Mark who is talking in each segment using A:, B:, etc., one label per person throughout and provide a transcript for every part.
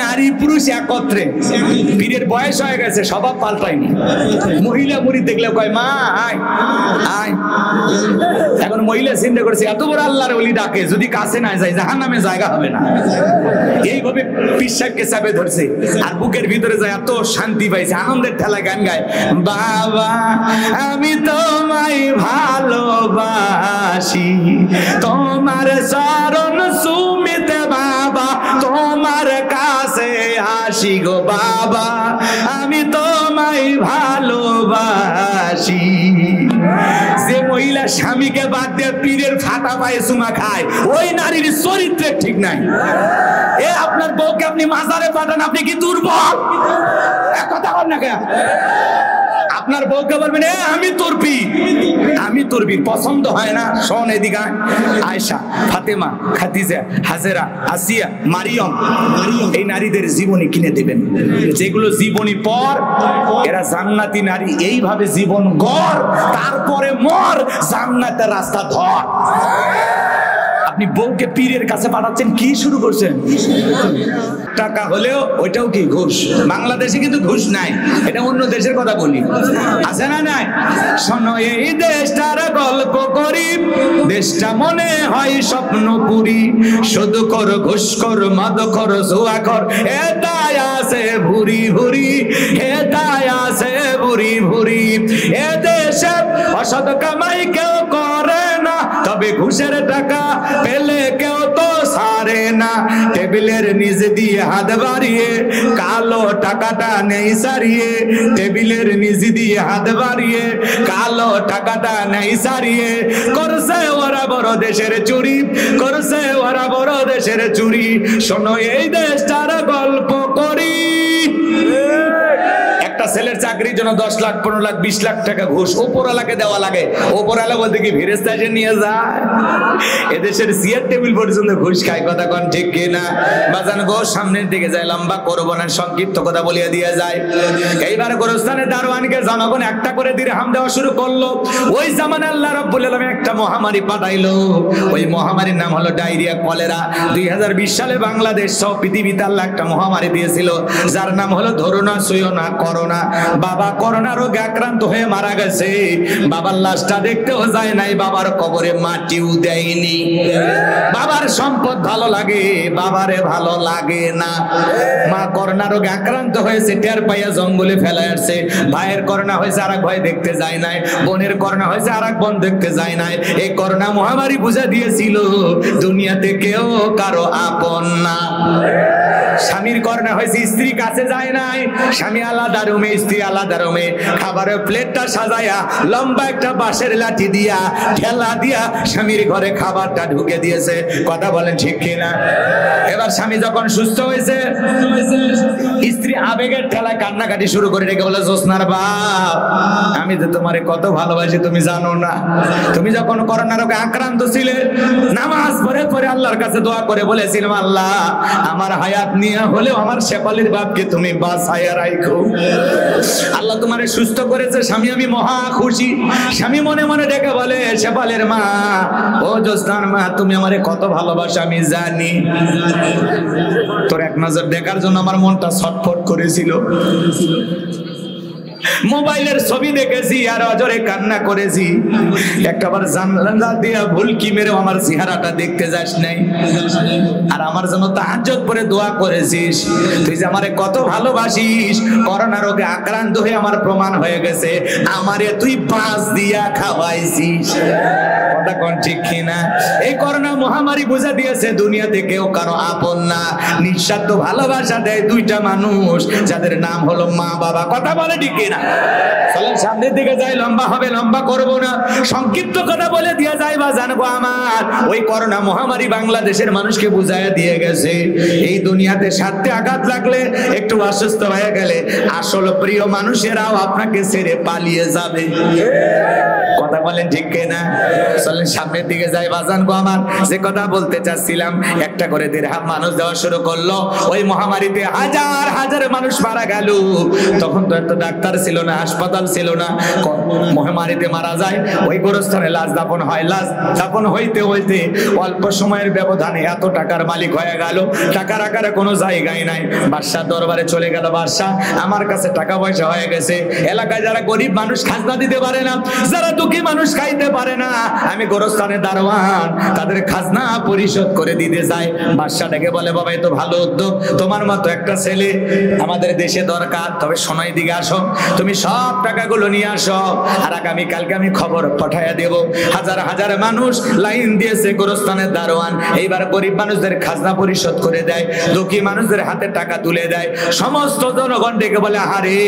A: নারী পুরুষ একত্রে, পীরের বয়স হয়ে গেছে, স্বভাব পাল্টায়নি। মহিলা মুরিদ দেখলে কয় মা আয় আয়। এখন মহিলা চিন্তা করেছে এত বড় আল্লাহর ওলি ডাকে, যদি কাছে না যায় জাহান্নামে জায়গা হবে না। এইভাবে পীর সাহেবকে চাপে ধরছে, আর বুকের ভিতরে যায় এত শান্তি পাইছে, আনন্দের ঠেলা গান গায়, বাবা আমি তোমায় ভালোবাসি, তোমার চরণ সুমিতে বাবা, তোমার কাছে আসি গো বাবা, আমি তোমায় ভালোবাসি। যে মহিলা স্বামীকে বাদ দিয়ে পীরের ফাটা পায়ে চুমা খায়, ওই নারীর চরিত্রে ঠিক নাই। এ আপনার বউকে আপনি মাজারে পাঠান, আপনি কি দুর্বল? কথা বল না কেন? আপনার বউকে বলবেন আমি তোর পীর, আমি তোর পীর, পছন্দ হয় না? শোন এদিকে, আয়েশা, ফাতেমা, খাদিজা, হাজেরা, আসিয়া, মারিয়ম, এই নারীদের জীবনী কিনে দিবেন, যেগুলো জীবনী পর এরা জান্নাতি নারী। এইভাবে জীবন গড়, তারপরে মর, জান্নাতের রাস্তা ধর। আপনি বউকে পীরের কাছে পাঠাচ্ছেন, কি শুরু করছেন? টাকা হলেও ওইটাও কি ঘুষ? বাংলাদেশে কিন্তু ঘুষ নাই, এটা অন্য দেশের কথা বলি, আছে না নাই? শোনো এই দেশটার গল্প করি, দেশটা মনে হয় স্বপ্নপুরী, শুধু কর ঘুষ কর মদ কর জুয়া কর, এটাই আছে ভুরি ভুরি, এটাই আছে ভুরি ভুরি। এ দেশে অসৎ কামাই কেউ করে না, তবে ঘুষের টাকা পেলে কেউ তো সারে না। টেবিলের নিচে দিয়ে হাত বাড়িয়ে কালো টাকাটা নেই সারিয়ে, টেবিলের নিচে দিয়ে হাত বাড়িয়ে কালো টাকাটা নেই সারিয়ে, করছে ওরা বড় দেশের চুরি, করছে ওরা বড় দেশের চুরি। শোনো এই দেশটার গল্প করি, একটা ছেলের চাকরির জন্য 10 লাখ 15 লাখ 20 লাখ টাকা ঘুষ উপরওয়ালাকে দেওয়া লাগে। উপরওয়ালা বলতে কি ফেরেশতা এসে নিয়ে যায়? এদেশের চেয়ার টেবিল পর্যন্ত ঘুষ খায়। কথা কোন ঠিক কিনা? বাজান গো, সামনের দিকে যায়, লম্বা করবো না, সংক্ষিপ্ত কথা বলিয়ে দিয়ে যায়। এইবার গোরস্থানের দারোয়ানকে জনগণ একটা করে দিরহাম দেওয়া শুরু করলো। ওই জামানে আল্লাহ রাব্বুল আলামিন একটা মহামারী পাঠাইলো। ওই মহামারীর নাম হলো ডায়রিয়া, কলেরা। 2020 সালে বাংলাদেশ সহ পৃথিবীতে আল্লাহ একটা মহামারী দিয়েছিল, যার নাম হলো ধরুনা সুয়োনা করোনা। বাবা করোনা রোগে আক্রান্ত হয়ে মারা গেছে। বাবার লাশটা দেখতেও যায় নাই, বাবার কবরে মাটিও দেয়নি। বাবার সম্পদ ভালো লাগে, বাবারে ভালো লাগে না। মা করোনা রোগে আক্রান্ত হয়েছে, টের পাইয়া জঙ্গলে ফেলে আসছে। ভাইয়ের করোনা হয়েছে, আরেক ভাই দেখতে যায় নাই। বোনের করোনা হয়েছে, আরেক বোন দেখতে যায় নাই। এই করোনা মহামারী বুঝা দিয়েছিল দুনিয়াতে কেউ কারো আপন না। স্বামীর করোনা হয়েছে, স্ত্রী কাছে যায় নাই। স্বামী আলাদা রুমে, স্ত্রী আলাদা রুমে। খাবারের প্লেটটা সাজায়া লম্বা একটা বাঁশের লাঠি দিয়া ঠেলা দিয়া স্বামীর ঘরে খাবারটা ঢুকে দিয়েছে। কথা বলেন ঠিক কিনা? এবার স্বামী যখন সুস্থ হয়েছে, স্ত্রী আবেগের ঠেলায় কান্নাকাটি শুরু করে রেখে বলে, জোসনার বাপ, আমি তো তোমারে কত ভালোবাসি তুমি জানো না। তুমি যখন করোনা রোগে আক্রান্ত ছিলে, নামাজ পড়ে পড়ে আল্লাহর কাছে দোয়া করে বলেছিলাম, আল্লাহ আমার হায়াত নিয়ে হলেও আমার শেফালির বাপকে তুমি বাঁচাইয়া রাখো। আল্লাহ তোমারে সুস্থ করেছে। স্বামী আমি মহা খুশি। স্বামী মনে মনে ডেকে বলে, শেফালের মা, ও জোসনার মা, তুমি আমারে কত ভালোবাসো আমি জানি। তোর এক নজর দেখার জন্য আমার মনটা ছটফট করেছিল। মোবাইলের ছবি দেখেছি আর অজরে কান্না করেছি। একবার জানলা দিয়া ভুলকি মেরে আমার চেহারাটা দেখতে যাস নাই, আর আমার জন্য তাহাজ্জুদ পড়ে দোয়া করেছিস। তুই যে আমারে কত ভালোবাসিস, করোনা রোগে আক্রান্ত হয়ে আমার প্রমাণ হয়ে গেছে, আমারে তুই পাঁচ দিয়া খাওয়াইছিস। কথা কোন ঠিক কিনা? এই করোনা মহামারী বুঝা দিয়েছে দুনিয়াতে কেউ কারো আপন না। নিঃস্বার্থ ভালোবাসা দেয় দুইটা মানুষ, যাদের নাম হলো মা বাবা। কথা বলে ঠিক কিনা? চলেন সামনের দিকে যাই, লম্বা হবে, লম্বা করবো না, সংক্ষিপ্ত কথা বলে দিয়ে যাই। বা জানবো আমার ওই করোনা মহামারী বাংলাদেশের মানুষকে বুঝাইয়া দিয়ে গেছে, এই দুনিয়াতে স্বার্থে আঘাত লাগলে, একটু অসুস্থ হয়ে গেলে আসল প্রিয় মানুষেরাও আপনাকে ছেড়ে পালিয়ে যাবে। কথা বলেন ঠিক কিনা? চলেন সামনের দিকে যাই। বাজান গো আমার, যে কথা বলতে চাচ্ছিলাম, একটা করে দিরহাম মানুষ দেওয়া শুরু করলো। ওই মহামারীতে হাজার হাজার মানুষ মারা গেল। তখন তো একটা ডাক্তার ছিল না, হাসপাতাল ছিল না, মহামারীতে মারা যায়, ওই গোরস্থানে লাশ দাফন হয়। লাশ দাফন হইতে হইতে অল্প সময়ের ব্যবধানে এত টাকার মালিক হয়ে গেল, টাকার আকারে কোনো জায়গায় নাই। বাদশাহ দরবারে চলে গেল, বাদশাহ আমার কাছে টাকা পয়সা হয়ে গেছে, এলাকায় যারা গরিব মানুষ খাজনা দিতে পারে না, যারা দুঃখী মানুষ খাইতে পারে না, আমি গোরস্থানে দারোয়ান, তাদের খাজনা পরিশোধ করে দিতে চাই। বাদশাহ ডেকে বলে, বাবা এ তো ভালো উদ্যোগ, তোমার মতো একটা ছেলে আমাদের দেশে দরকার। তবে শোনাই দিকে আসো, তুমি সব টাকাগুলো নিয়ে আসো, আর আগামী কালকে আমি খবর পাঠাইয়া দেব। হাজার হাজার মানুষ লাইন দিয়েছে গোরস্থানের দারোয়ান, এইবার গরিব মানুষদের খাজনা পরিশোধ করে দেয়, দুঃখী মানুষদের হাতে টাকা তুলে দেয়। সমস্ত জনগণ ডেকে বলে, আরে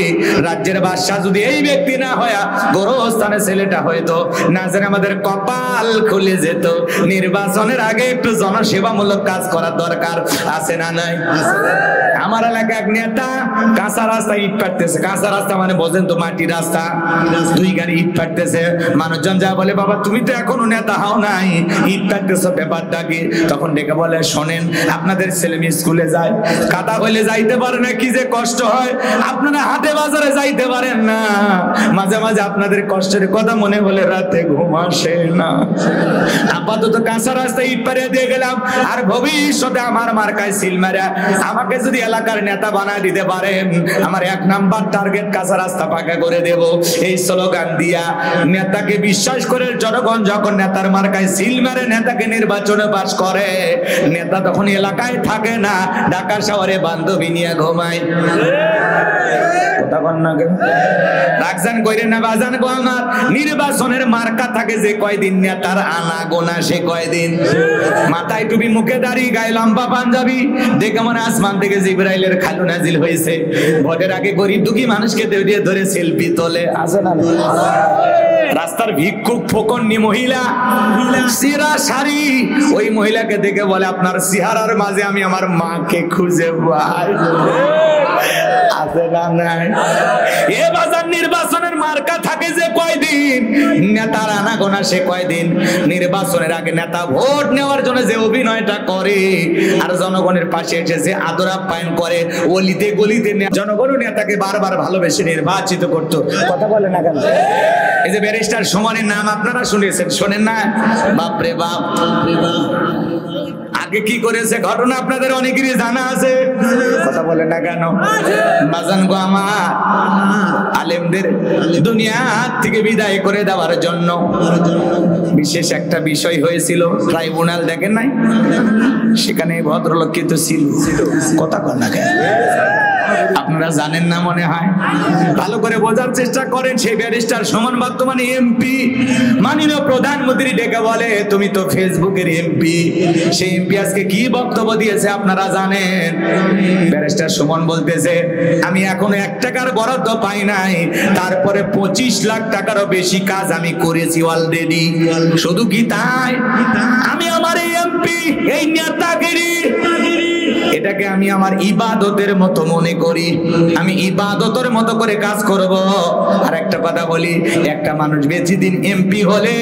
A: রাজ্যের বাদশাহ যদি এই ব্যক্তি না হয়, গোরস্থানের ছেলেটা হয়তো না জানে আমাদের কপাল খুলে যেত। নির্বাচনের আগে একটু জনসেবামূলক কাজ করার দরকার আছে না নাই? আমার এলাকা এক নেতা কাঁচা রাস্তা ইট পাড়তেছে, কাঁচা রাস্তা মানে বোঝেন তো, মাটি রাস্তা, 2 গাড়ি ইট পাড়তেছে। মানুষজন যা বলে, বাবা তুমি তো এখনো নেতা হও নাই, ইট পাড়তেছো, ব্যাপারটা কি? তখন ডেকে বলে, শোনেন আপনাদের ছেলে মেয়ে স্কুলে যায়, কাদা হইলে যাইতে পারে না, কি যে কষ্ট হয়, আপনারা হাটে বাজারে যাইতে পারেন না, মাঝে মাঝে আপনাদের কষ্টের কথা মনে হলে রাতে ঘুম আসে না। আপাতত কাঁচা রাস্তা ইট পাড়িয়ে দিয়ে গেলাম, আর ভবিষ্যতে আমার মার্কায় সিল মারা আমাকে যদি এলাকার নেতা বানায় দিতে পারেন, আমার 1 নাম্বার টার্গেট কাঁচা রাস্তা পাকা করে দেব। এই স্লোগান দিয়া নেতাকে বিশ্বাস করে জনগণ যখন নেতার মার্কায় সিল মারে, নেতাকে নির্বাচনে পাস করে, নেতা তখন এলাকায় থাকে না, ঢাকা শহরে বান্ধবী নিয়ে ঘুমায়। নির্বাচনের মার্কা থাকে যে কয়দিন, নেতার আনা গোনা সে কয়দিন। মাথায় টুপি, মুখে দাড়ি, গায়ে লম্বা পাঞ্জাবি, দেখে মনে আসমান থেকে জিবরাইলের খালু নাজিল হয়েছে। ভোটের আগে গরিব দুঃখী মানুষকে দিয়ে ধরে সেলফি তোলে, আছে না? রাস্তার ভিক্ষুক ফকন্নি মহিলা, সিরা শাড়ি, ওই মহিলাকে দেখে বলে, আপনার চেহারার মাঝে আমি আমার মাকে খুঁজে পাই। নির্বাচনের মার্কা থাকে যে কয়দিন, নেতার আনাগোনা সে কয়দিন। নির্বাচনের আগে নেতা ভোট নেওয়ার জন্য যে অভিনয়টা করে, আর জনগণের পাশে এসে যে আদর আপ্যায়ন করে, অলিতে গলিতে জনগণ নেতাকে বারবার ভালোবেসে নির্বাচিত করতো। কথা বলে না কেন? এই যে ব্যারিস্টার সুমনের নাম আপনারা শুনেছেন, শোনেন না? বাপরে বাপ, আগে কি করেছে ঘটনা আপনাদের অনেকেরই জানা আছে, কথা বলে না কেন? বাজান গো আমার, আলেমদের দুনিয়া থেকে বিদায় করে দেওয়ার জন্য বিশেষ একটা বিষয় হয়েছিল, ট্রাইব্যুনাল দেখেন নাই? সেখানে ভদ্রলোক কিন্তু ছিল, কথা কর না কেন? আপনারা জানেন না মনে হয়, ভালো করে বোঝার চেষ্টা করেন। সেই ব্যারিস্টার সুমন বর্তমানে এমপি, মাননীয় প্রধানমন্ত্রী ডেকে বলে, তুমি তো ফেসবুকের এমপি। সেই এমপি আজকে কি বক্তব্য দিয়েছে আপনারা জানেন? ব্যারিস্টার সুমন বলতেছে, আমি এখনো 1 টাকার বরাদ্দ পাই নাই, তারপরে 25 লাখ টাকারও বেশি কাজ আমি করেছি অলরেডি। শুধু কি তাই, আমি আমার এই এমপি, এই নেতাগিরি, এটাকে আমি আমার ইবাদতের মতো মনে করি, আমি ইবাদতের মতো করে কাজ করব। আর একটা কথা বলি, একটা মানুষ বেশি দিন এমপি হলে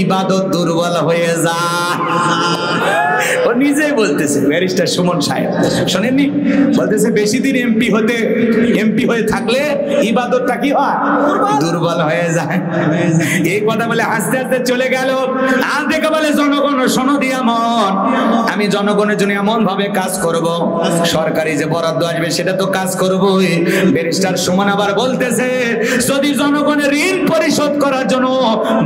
A: ইবাদত দুর্বল হয়ে যায়। ও নিজেই বলতেছে, ব্যারিস্টার সুমন সাহেব, শোনেননি? বলতেছে বেশি দিন এমপি হয়ে থাকলে ইবাদতটা কি হয়? দুর্বল হয়ে যায়। এই কথা বলে আস্তে আস্তে চলে গেল। আর দেখে বলে, জনগণ শোনো দিয়া মন, আমি জনগণের জন্য এমন ভাবে কাজ করব, সরকারি যে বরাদ্দ আসবে সেটা তো কাজ করবই। ব্যারিস্টার সুমন আবার বলতেছে, যদি জনগণের ঋণ পরিশোধ করার জন্য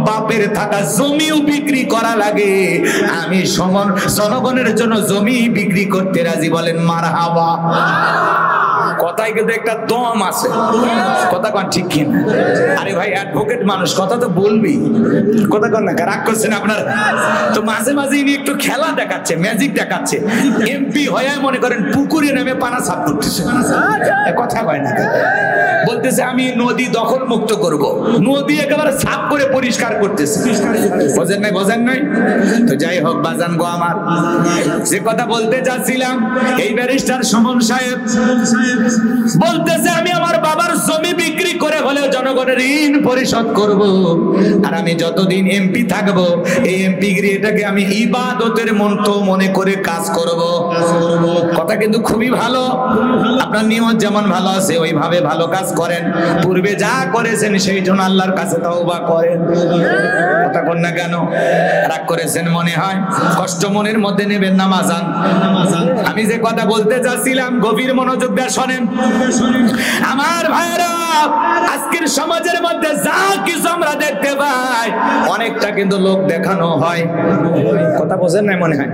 A: বাপের থাকা জমিও বিক্রি করা লাগে, আমি সুমন জনগণের জন্য জমি বিক্রি করতে রাজি। বলেন মারহাবা। কথায় কিন্তু একটা দম আছে, কথা কন ঠিক কিনা? আরে ভাই অ্যাডভোকেট মানুষ, কথা তো বলবি, কথা কন না, রাগ করছেন আপনারা? তো মাঝে মাঝে ইনি একটু খেলা দেখাচ্ছে, ম্যাজিক দেখাচ্ছে। এমপি হয়ে মনে করেন পুকুরে নেমে পানা সাফ করতেছে, কথা কয় না। বলতেছে আমি নদী দখল মুক্ত করব, নদী একেবারে সাফ করে পরিষ্কার করতেছে। বোঝেন নাই? তো যাই হোক বাজান গো আমার, যে কথা বলতে চাচ্ছিলাম, এই ব্যারিস্টার সুমন সাহেব বলতেছে, আমি আমার বাবার জমি বিক্রি করে হলেও জনগণের ঋণ পরিশোধ করব। আর আমি যতদিন এমপি থাকবো এই এমপিগিরিটাকে আমি ইবাদতের মতো মনে করে কাজ করব। কথা কিন্তু খুবই ভালো। আপনার নিয়ত যেমন ভালো আছে ওইভাবে ভালো কাজ করেন। পূর্বে যা করেছেন সেই জন্য আল্লাহর কাছে তওবা করেন। কথা কন না কেন? রাগ করেছেন মনে হয়, কষ্ট মনের মধ্যে নেবেন না মাজান। আমি যে কথা বলতে চাচ্ছিলাম গভীর মনোযোগ দিয়ে শোনেন আমার ভাইরা। আজকের সমাজের মধ্যে যা কিছু আমরা দেখতে পাই অনেকটা কিন্তু লোক দেখানো হয়। কথা বোঝেন না মনে হয়?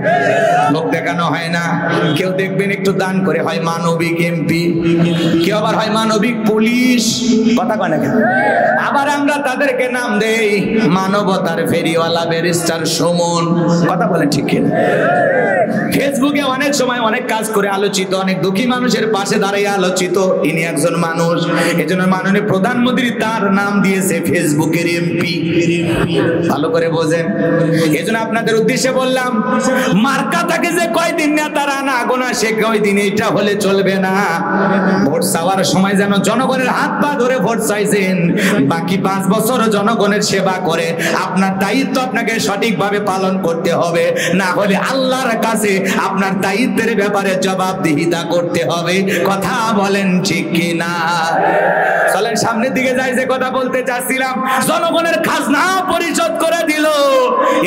A: লোক দেখানো হয় না। কেউ দেখবেন একটু দান করে হয় মানবিক এমপি, কেউ আবার হয় মানবিক পুলিশ। কথা কয় না কেন? আবার আমরা তাদেরকে নাম দেই মানবতার ফেরিওয়ালা ব্যারিস্টার সুমন। কথা বলেন ঠিক কিনা? ফেসবুকে অনেক সময় অনেক কাজ করে আলোচিত, অনেক দুঃখী মানুষের পাশে দাঁড়িয়ে আলোচিত। ইনি একজন মানুষ, এজন্য মাননীয় প্রধানমন্ত্রী তার নাম দিয়েছে ফেসবুকের এমপি। ভালো করে বোঝেন। এজন্য আপনাদের উদ্দেশ্যে বললাম মার্কা থাকে যে কয়দিন না তারা না গোনা সে কয়দিন, এটা হলে চলবে না। ভোট চাওয়ার সময় যেন জনগণের হাত পা ধরে ভোট চাইছেন, বাকি 5 বছর জনগণের সেবা করে আপনার দায়িত্ব আপনাকে সঠিকভাবে পালন করতে হবে, না হলে আল্লাহর কাছে আপনার দায়িত্বের ব্যাপারে জবাবদিহিতা করতে হবে। কথা বলেন ঠিক কিনা? চলেন সামনের দিকে যাই। যে কথা বলতে চাচ্ছিলাম, জনগণের খাজনা পরিশোধ করে দিল।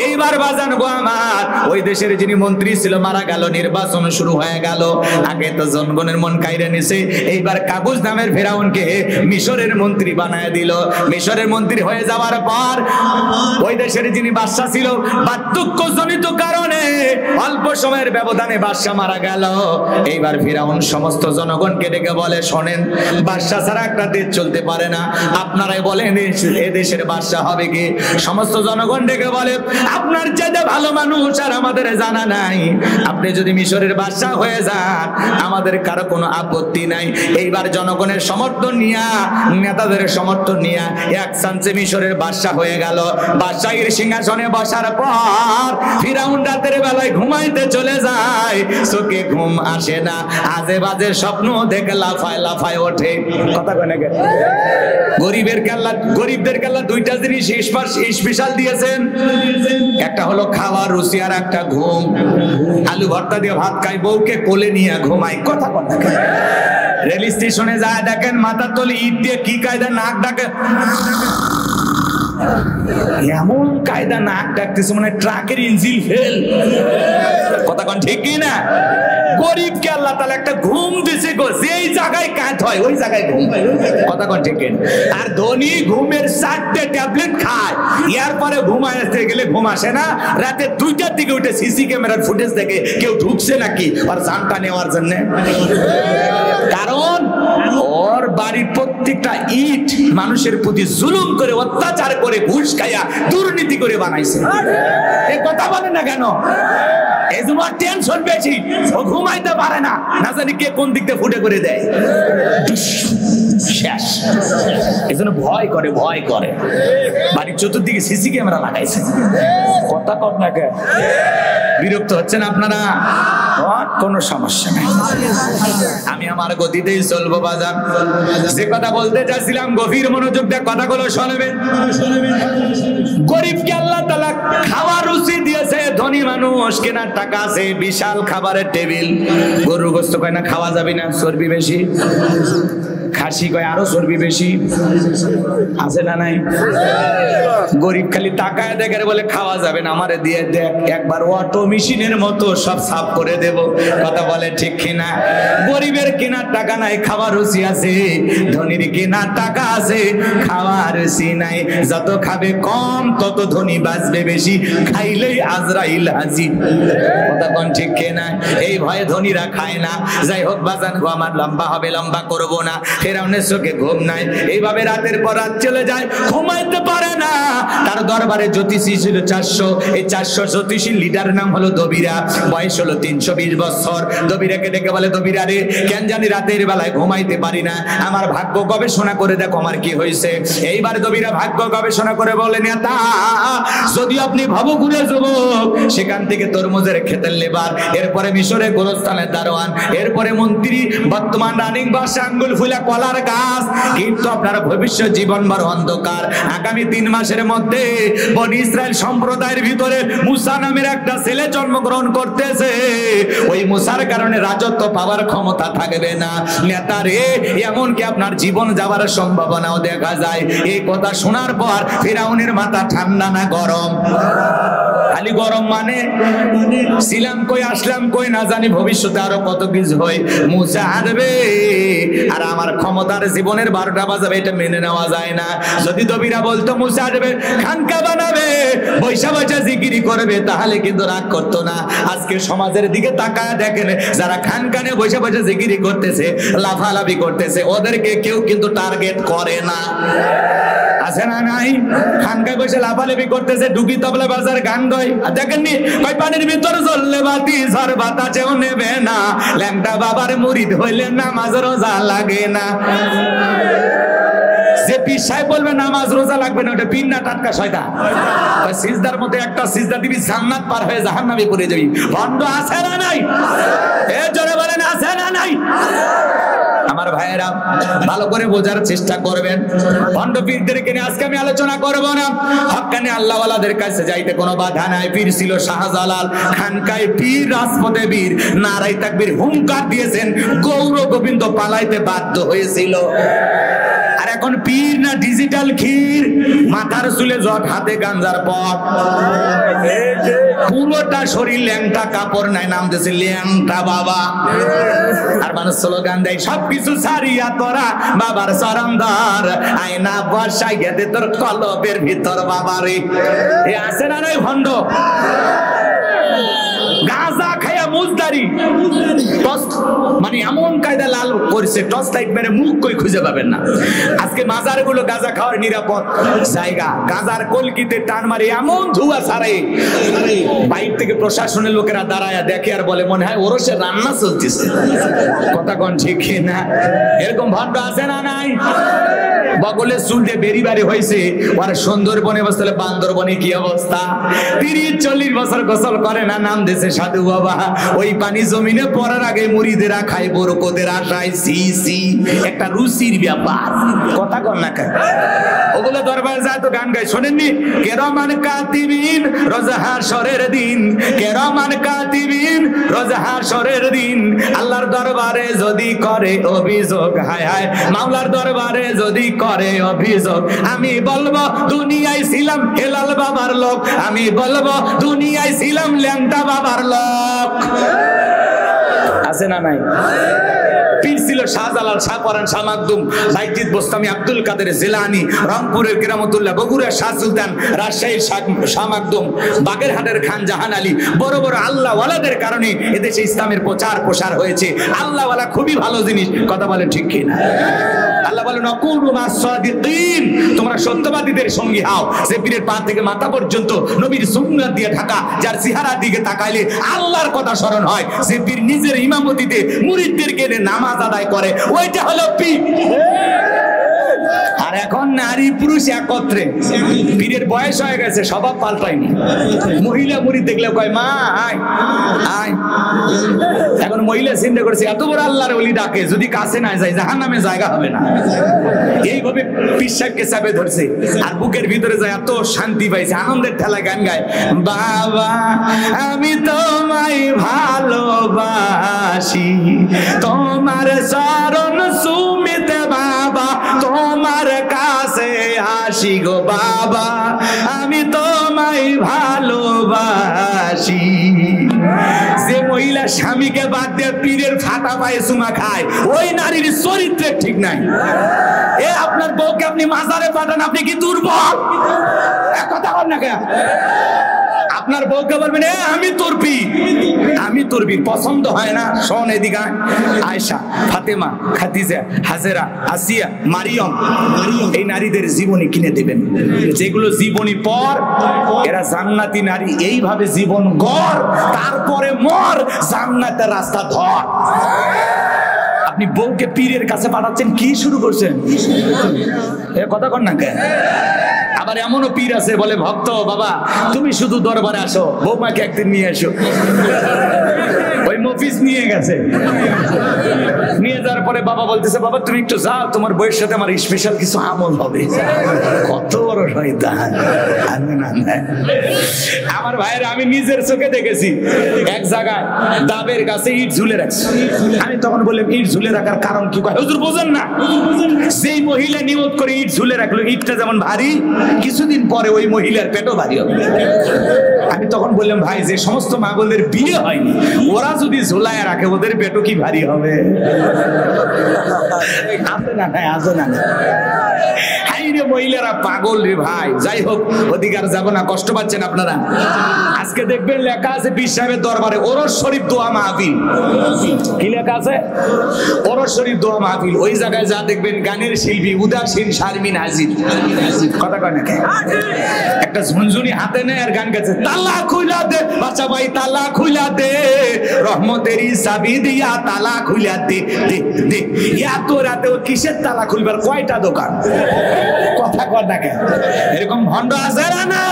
A: এইবার বাজান গো আমার, ওই দেশের যিনি মন্ত্রী ছিল মারা গেল, নির্বাচন শুরু হয়ে গেল। আগে তো জনগণের মন কাইরে নিছে, এইবার কাগজ নামের ফেরাউনকে মিশরের মন্ত্রী বানায় দিল। মিশরের মন্ত্রী হয়ে যাওয়ার পর ওই দেশের যিনি বাদশা ছিল বার্ধক্যজনিত কারণে অল্প সময়ের ব্যবধানে বাদশা মারা গেল। এইবার ফেরাউন সমস্ত জনগণকে ডেকে বলে, শোনেন, বাদশা ছাড়া একটা দেশ চলতে পারে না, আপনারাই বলেন এ দেশের বাদশা হবে কি? সমস্ত জনগণ ডেকে বলে, আপনার চাইতে ভালো মানুষ আর আমাদের জানা নাই, আপনি যদি মিশরের বাদশা হয়ে যান আমাদের কারো কোনো আপত্তি নাই। এইবার জনগণের সমর্থন নিয়া, নেতাদের সমর্থন নিয়া এক চান্সে মিশরের বাদশা হয়ে গেল। বাদশাহীর সিংহাসনে বসার পর ফিরাউন রাতের বেলায় ঘুমাইতে চলে যায়, চোখে ঘুম আসে না, আজে বাজে স্বপ্ন দেখে লাফায় লাফায় ওঠে। কথা কয় না? গরিবদের কেল্লা দুইটা জিনিস স্পেশাল দিয়েছেন, একটা হলো খাওয়ার রুচি আর একটা ঘুম। আলু ভর্তা দিয়ে ভাত খাই, বউকে কোলে নিয়ে ঘুমাই। কথা কয় না? রেল স্টেশনে যায় দেখেন মাথার তলে ইট দিয়ে কি কায়দা নাক ডাকে, এমন কায়দা নাক ডাকতেছে মানে ট্রাকের ইঞ্জিন ফেল। কথা কন ঠিক কি না? গরিবকে আল্লাহ তাআলা একটা ঘুম দিছে গো, যেই জায়গায় কাট হয় ওই জায়গায় ঘুম। কথা কন ঠিক কিনা? আর ধনী ঘুমের 4টে ট্যাবলেট খায়, এরপরে ঘুমায় আসতে গেলে ঘুম আসে না। রাতে 2টার দিকে উঠে সিসি ক্যামেরার ফুটেজ দেখে কেউ ঢুকছে নাকি আর জানটা নেওয়ার জন্য। কারণ ওর বাড়ির প্রত্যেকটা ইট মানুষের প্রতি জুলুম করে, অত্যাচার করে, ঘুষ খাইয়া, দুর্নীতি করে বানাইছে। এই কথা বলে না কেন? এই জন্য টেনশন বেশি, ও ঘুমাইতে পারে না, না জানি কে কোন দিক দিয়ে ফুটে করে দেয়। শেষ। এই জন্য ভয় করে বাড়ির চতুর্দিকে সিসি ক্যামেরা লাগাইছে। কথা কর না কেন? বিরক্ত হচ্ছেন আপনারা? কোনো সমস্যা নেই, আমি আমার গতিতেই চলবো বাজার। যে কথা বলতে চাচ্ছিলাম গভীর মনোযোগ দিয়ে কথাগুলো শুনবেন। গরিবকে আল্লাহ তাআলা খাওয়ার রুচি দিয়েছে, ধনী মানুষ কেনার টাকা আছে, বিশাল খাবারের টেবিল। গরুর গোশত কয় না খাওয়া যাবে না, চর্বি বেশি। খাসি কয় আরো চর্বি বেশি। আছে না নাই? গরিব খালি তাকায় দেখে বলে খাওয়া যাবে না, আমারে দিয়ে দেখ, একবার অটো মেশিনের মতো সব সাফ করে দেব। কথা বলে ঠিক কিনা? গরিবের কেনার টাকা নাই, খাওয়ার রুচি আছে। ধনীর কেনার টাকা আছে, খাওয়ার রুচি নাই। যত খাবে কম তত ধনী বাঁচবে বেশি, খাইলেই আজরাইল হাজির। কথা কোন ঠিক কিনা? এই ভয়ে ধনীরা খায় না। যাই হোক বাজান গো, আমার লম্বা হবে, লম্বা করব না। ফেরাউনের চোখে ঘুম নাই, এইভাবে রাতের পর রাত চলে যায়, ঘুমাইতে পারে না। তার দরবারে জ্যোতিষী ছিল 400। এই 400 জ্যোতিষী লিডার নাম হলো দবিরা, বয়স হলো 320 বছর। দবিরাকে ডেকে বলে, দবিরা রে, কেন জানি রাতের বেলায় ঘুমাইতে পারি না, আমার ভাগ্য গবেষণা করে দেখো আমার কি হয়েছে। এইবার দবিরা ভাগ্য গবেষণা করে বলে, নেতা যদি আপনি ভবঘুরে যুবক, সেখান থেকে তরমুজের খেতের লেবার, এরপরে মিশরে গোরস্থানের দারোয়ান, এরপরে মন্ত্রী, বর্তমান রানিং বাদশা, আঙ্গুল ফুলা কলা কলার গাছ, কিন্তু আপনার ভবিষ্যৎ জীবন বড় অন্ধকার। আগামী 3 মাসের মধ্যে বনি ইসরায়েল সম্প্রদায়ের ভিতরে মুসা নামের একটা ছেলে জন্মগ্রহণ করতেছে। ওই মুসার কারণে রাজত্ব পাওয়ার ক্ষমতা থাকবে না নেতারে, এমনকি আপনার জীবন যাওয়ার সম্ভাবনাও দেখা যায়। এই কথা শোনার পর ফিরাউনের মাথা ঠান্ডা না গরম? খালি গরম মানে ছিলাম কই আসলাম কই না জানি ভবিষ্যতে আরো কত কিছু হয়। মুসা আসবে আর আমার ক্ষমতার জীবনের 12টা বাজাবে, এটা মেনে নেওয়া যায় না। যদি দবিরা বলতো মুসা আসবে খানকা বানাবে বৈশা বৈশা জিকিরি করবে, তাহলে কিন্তু রাগ করতো না। আজকে সমাজের দিকে তাকায় দেখেন, যারা খানকানে বৈশা বৈশা জিকিরি করতেছে, লাফালাফি করতেছে, ওদেরকে কেউ কিন্তু টার্গেট করে না। আছে না নাই? খানকায় বসে লাফালাফি করতেছে, ডুগি তবলা বাজার গান গায়, দেখেননি কই পানির ভিতর জ্বললে বাতি ঝড় বাতাসেও নেবে না, ল্যাংটা বাবার মুরিদ হইলে নামাজ রোজা লাগে না। যে পীর সাহেব বলবে নামাজ রোজা লাগবে না, ওটা পীর না টাটকা শয়তান। সিজদার মধ্যে একটা সিজদা দিবি জান্নাত পার হয়ে জাহান্নামে পড়ে যাবি। ভণ্ড আছে না নাই? এ জোরে বলেন আছে না নাই? আমার ভাইয়েরা ভালো করে বোঝার চেষ্টা করবেন। ভণ্ড পীরদেরকে নিয়ে আজকে আমি আলোচনা করব না। হক্কানি আল্লাহওয়ালাদের কাছে যাইতে কোনো বাধা নাই। পীর ছিল শাহজালাল, খানকায় পীর, রাজপথে বীর, নারাই তাকবীর হুঙ্কার দিয়েছেন, গৌর গোবিন্দ পালাইতে বাধ্য হয়েছিল। আর এখন পীর না ডিজিটাল ক্ষীর, মাথার চুলে জট, হাতে গাঞ্জার পট, পুরোটা শরীর ল্যাংটা, কাপড় নাই, নাম দিয়েছে ল্যাংটা বাবা। আর মানুষ স্লোগান দেয় সবকিছু ছাড়িয়া তোরা বাবার চরণধর, আয়না বসাই গেতে তোর কলবের ভিতর বাবারে। এ আছে না নয় ভণ্ড? গাঁজা খায়া মুজদারি মানে এমন কায়দা লাল করছে, টর্চ লাইট মেরে মুখ কই খুঁজে পাবেন না। আজকে মাজার গুলো গাঁজা খাওয়ার নিরাপদ জায়গা, গাঁজার কলকিতে টান মারে এমন ধোঁয়া ছাড়ে, বাইর থেকে প্রশাসনের লোকেরা দাঁড়ায় দেখে আর বলে মনে হয় ওরসে রান্না চলতেছে। কথা কোন ঠিক না? এরকম ভণ্ড আছে না নাই? বগলের চুল দিয়ে বেরি বাড়ি হয়েছে, আর সুন্দরবনে বসলে বান্দরবনে কি অবস্থা? 30-40 বছর গোসল করে না, নাম দিয়েছে সাধু বাবা। ওই পানি জমিনে পড়ার আগে মুরিদেরা খায় বরকতের আশায়। সি সি, একটা রুচির ব্যাপার। কথা কর না কেন? ওগুলো দরবার যায় তো গান গায়, শোনেননি? কেরামান কাতিবিন রোজ হাশরের দিন, কেরামান কাতিবিন রোজ হাশরের দিন, আল্লাহর দরবারে যদি করে অভিযোগ, হায় হায় মাওলার দরবারে যদি করে অভিযোগ, আমি বলবো দুনিয়ায় ছিলাম হেলাল বাবার লোক, আমি বলবো দুনিয়ায় ছিলাম ল্যাংটা বাবার লোক। আছে না নাই? পীর ছিল শাহজালাল, শাহপরান, শাহ মাকদুম, বাইজিদ বোস্তামি, আব্দুল কাদের জিলানী, রংপুরের কিরামতুল্লাহ, বগুড়ার শাহ সুলতান, রাজশাহীর শাহ মাকদুম, বাগেরহাটের খান জাহান আলী। বড় বড় আল্লাহওয়ালাদের কারণে এদেশে ইসলামের প্রচার প্রসার হয়েছে। আল্লাহওয়ালা খুবই ভালো জিনিস। কথা বলেন ঠিক কি না? আল্লাহ বলেন আকুনু মাস-সাদিকিন, তোমরা সত্যবাদীদের সঙ্গী হও। যে পীরের পা থেকে মাথা পর্যন্ত নবীর সুন্নাত দিয়ে ঢাকা, যার চেহারার দিকে তাকাইলে আল্লাহর কথা স্মরণ হয়, যে পীর নিজের ইমামতিতে মুরিদদেরকে নামাজ আদায় করে, ওইটা হলো পীর। আর এখন নারী পুরুষ একত্রে। পীরের বয়স হয়ে গেছে, স্বভাব পাল্টায়নি। মহিলা মুরিদ দেখলে কয় মা আয় আয়। এখন মহিলা চিন্তা করেছে এত বড় আল্লাহর ওলি ডাকে, যদি কাছে না যায় জাহান্নামে জায়গা হবে না। এইভাবে পীর সাহেবকে চাপে ধরছে, আর বুকের ভিতরে যায় এত শান্তি পাইছে, আনন্দের ঠেলা গান গায়, বাবা আমি তোমায় ভালোবাসি, তোমার চরণ সুমিতে বাবা, তোমার কাছে আসি গো বাবা, আমি তোমায় ভালোবাসি। যে মহিলা স্বামীকে বাদ দিয়ে পীরের ফাটা পায়ে চুমা খায়, ওই নারীর চরিত্রে ঠিক নাই। এ আপনার বউকে আপনি মাজারে পাঠান, আপনি কি দুর্বল? কথা বল না কেন? আপনার বউকে বলবেন আমি তোর পীর, আমি তোর পীর। পছন্দ হয় না? শোন এদিকে, আয়েশা, ফাতেমা, খাদিজা, হাজেরা, আসিয়া, মারিয়ম, এই নারীদের জীবনী কিনে দিবেন, যেগুলো জীবনী পর, এরা জান্নাতি নারী। এইভাবে জীবন গড়, তারপরে মর, জান্নাতের রাস্তা ধর। আপনি বউকে পীরের কাছে পাঠাচ্ছেন, কি শুরু করছেন? এ কথা কন না কেন? আবার এমনও পীর আছে বলে, ভক্ত বাবা তুমি শুধু দরবারে আসো, বৌমাকে একদিন নিয়ে এসো। ওই মফিজ নিয়ে গেছে, নিয়ে যাওয়ার পরে বাবা বলতেছে, বাবা তুমি একটু যাও, তোমার বইয়ের সাথে আমার স্পেশাল কিছু আমল হবে। কত বড় শয়তান! আমার ভাইয়েরা, আমি নিজের চোখে দেখেছি এক জায়গায় ডাবের গাছে ইট ঝুলে রাখছে। আমি তখন বললাম, ইট ঝুলে রাখার কারণ কি? হুজুর বোঝেন না, যেই মহিলা নিয়ত করে ইট ঝুলে রাখলো, ইটটা যেমন ভারী, কিছুদিন পরে ওই মহিলার পেটও ভারী হবে। আমি তখন বললাম, ভাই যে সমস্ত মা বোনদের বিয়ে হয়নি, ওরা যদি ঝোলায় রাখে ওদের পেটও কি ভারী হবে? আছে না নাই? আছে না? মহিলারা পাগল রে ভাই। যাই হোক, অধিকার যাব না, কষ্ট পাচ্ছেন আপনারা। আজকে দেখবেন লেখা আছে পীর সাহেবের দরবারে ওরস শরীফ দোয়া মাহফিল। কি লেখা আছে? ওরস শরীফ দোয়া মাহফিল। ওই জায়গায় যা দেখবেন গানের শিল্পী উদাসীন শারমিন হাজির। কথা কয় নাকি? একটা ঝুনঝুনি হাতে নেয় আর গান গাইছে, তালা খুইলা দে বাচ্চা ভাই, তালা খুইলা দে, রহমতেরই চাবি দিয়া তালা খুইলা দে দে দে। এত রাতে ও কিসের তালা খুলবার? কয়টা দোকান? কথা কর না কেন? এরকম ভণ্ড আছে না?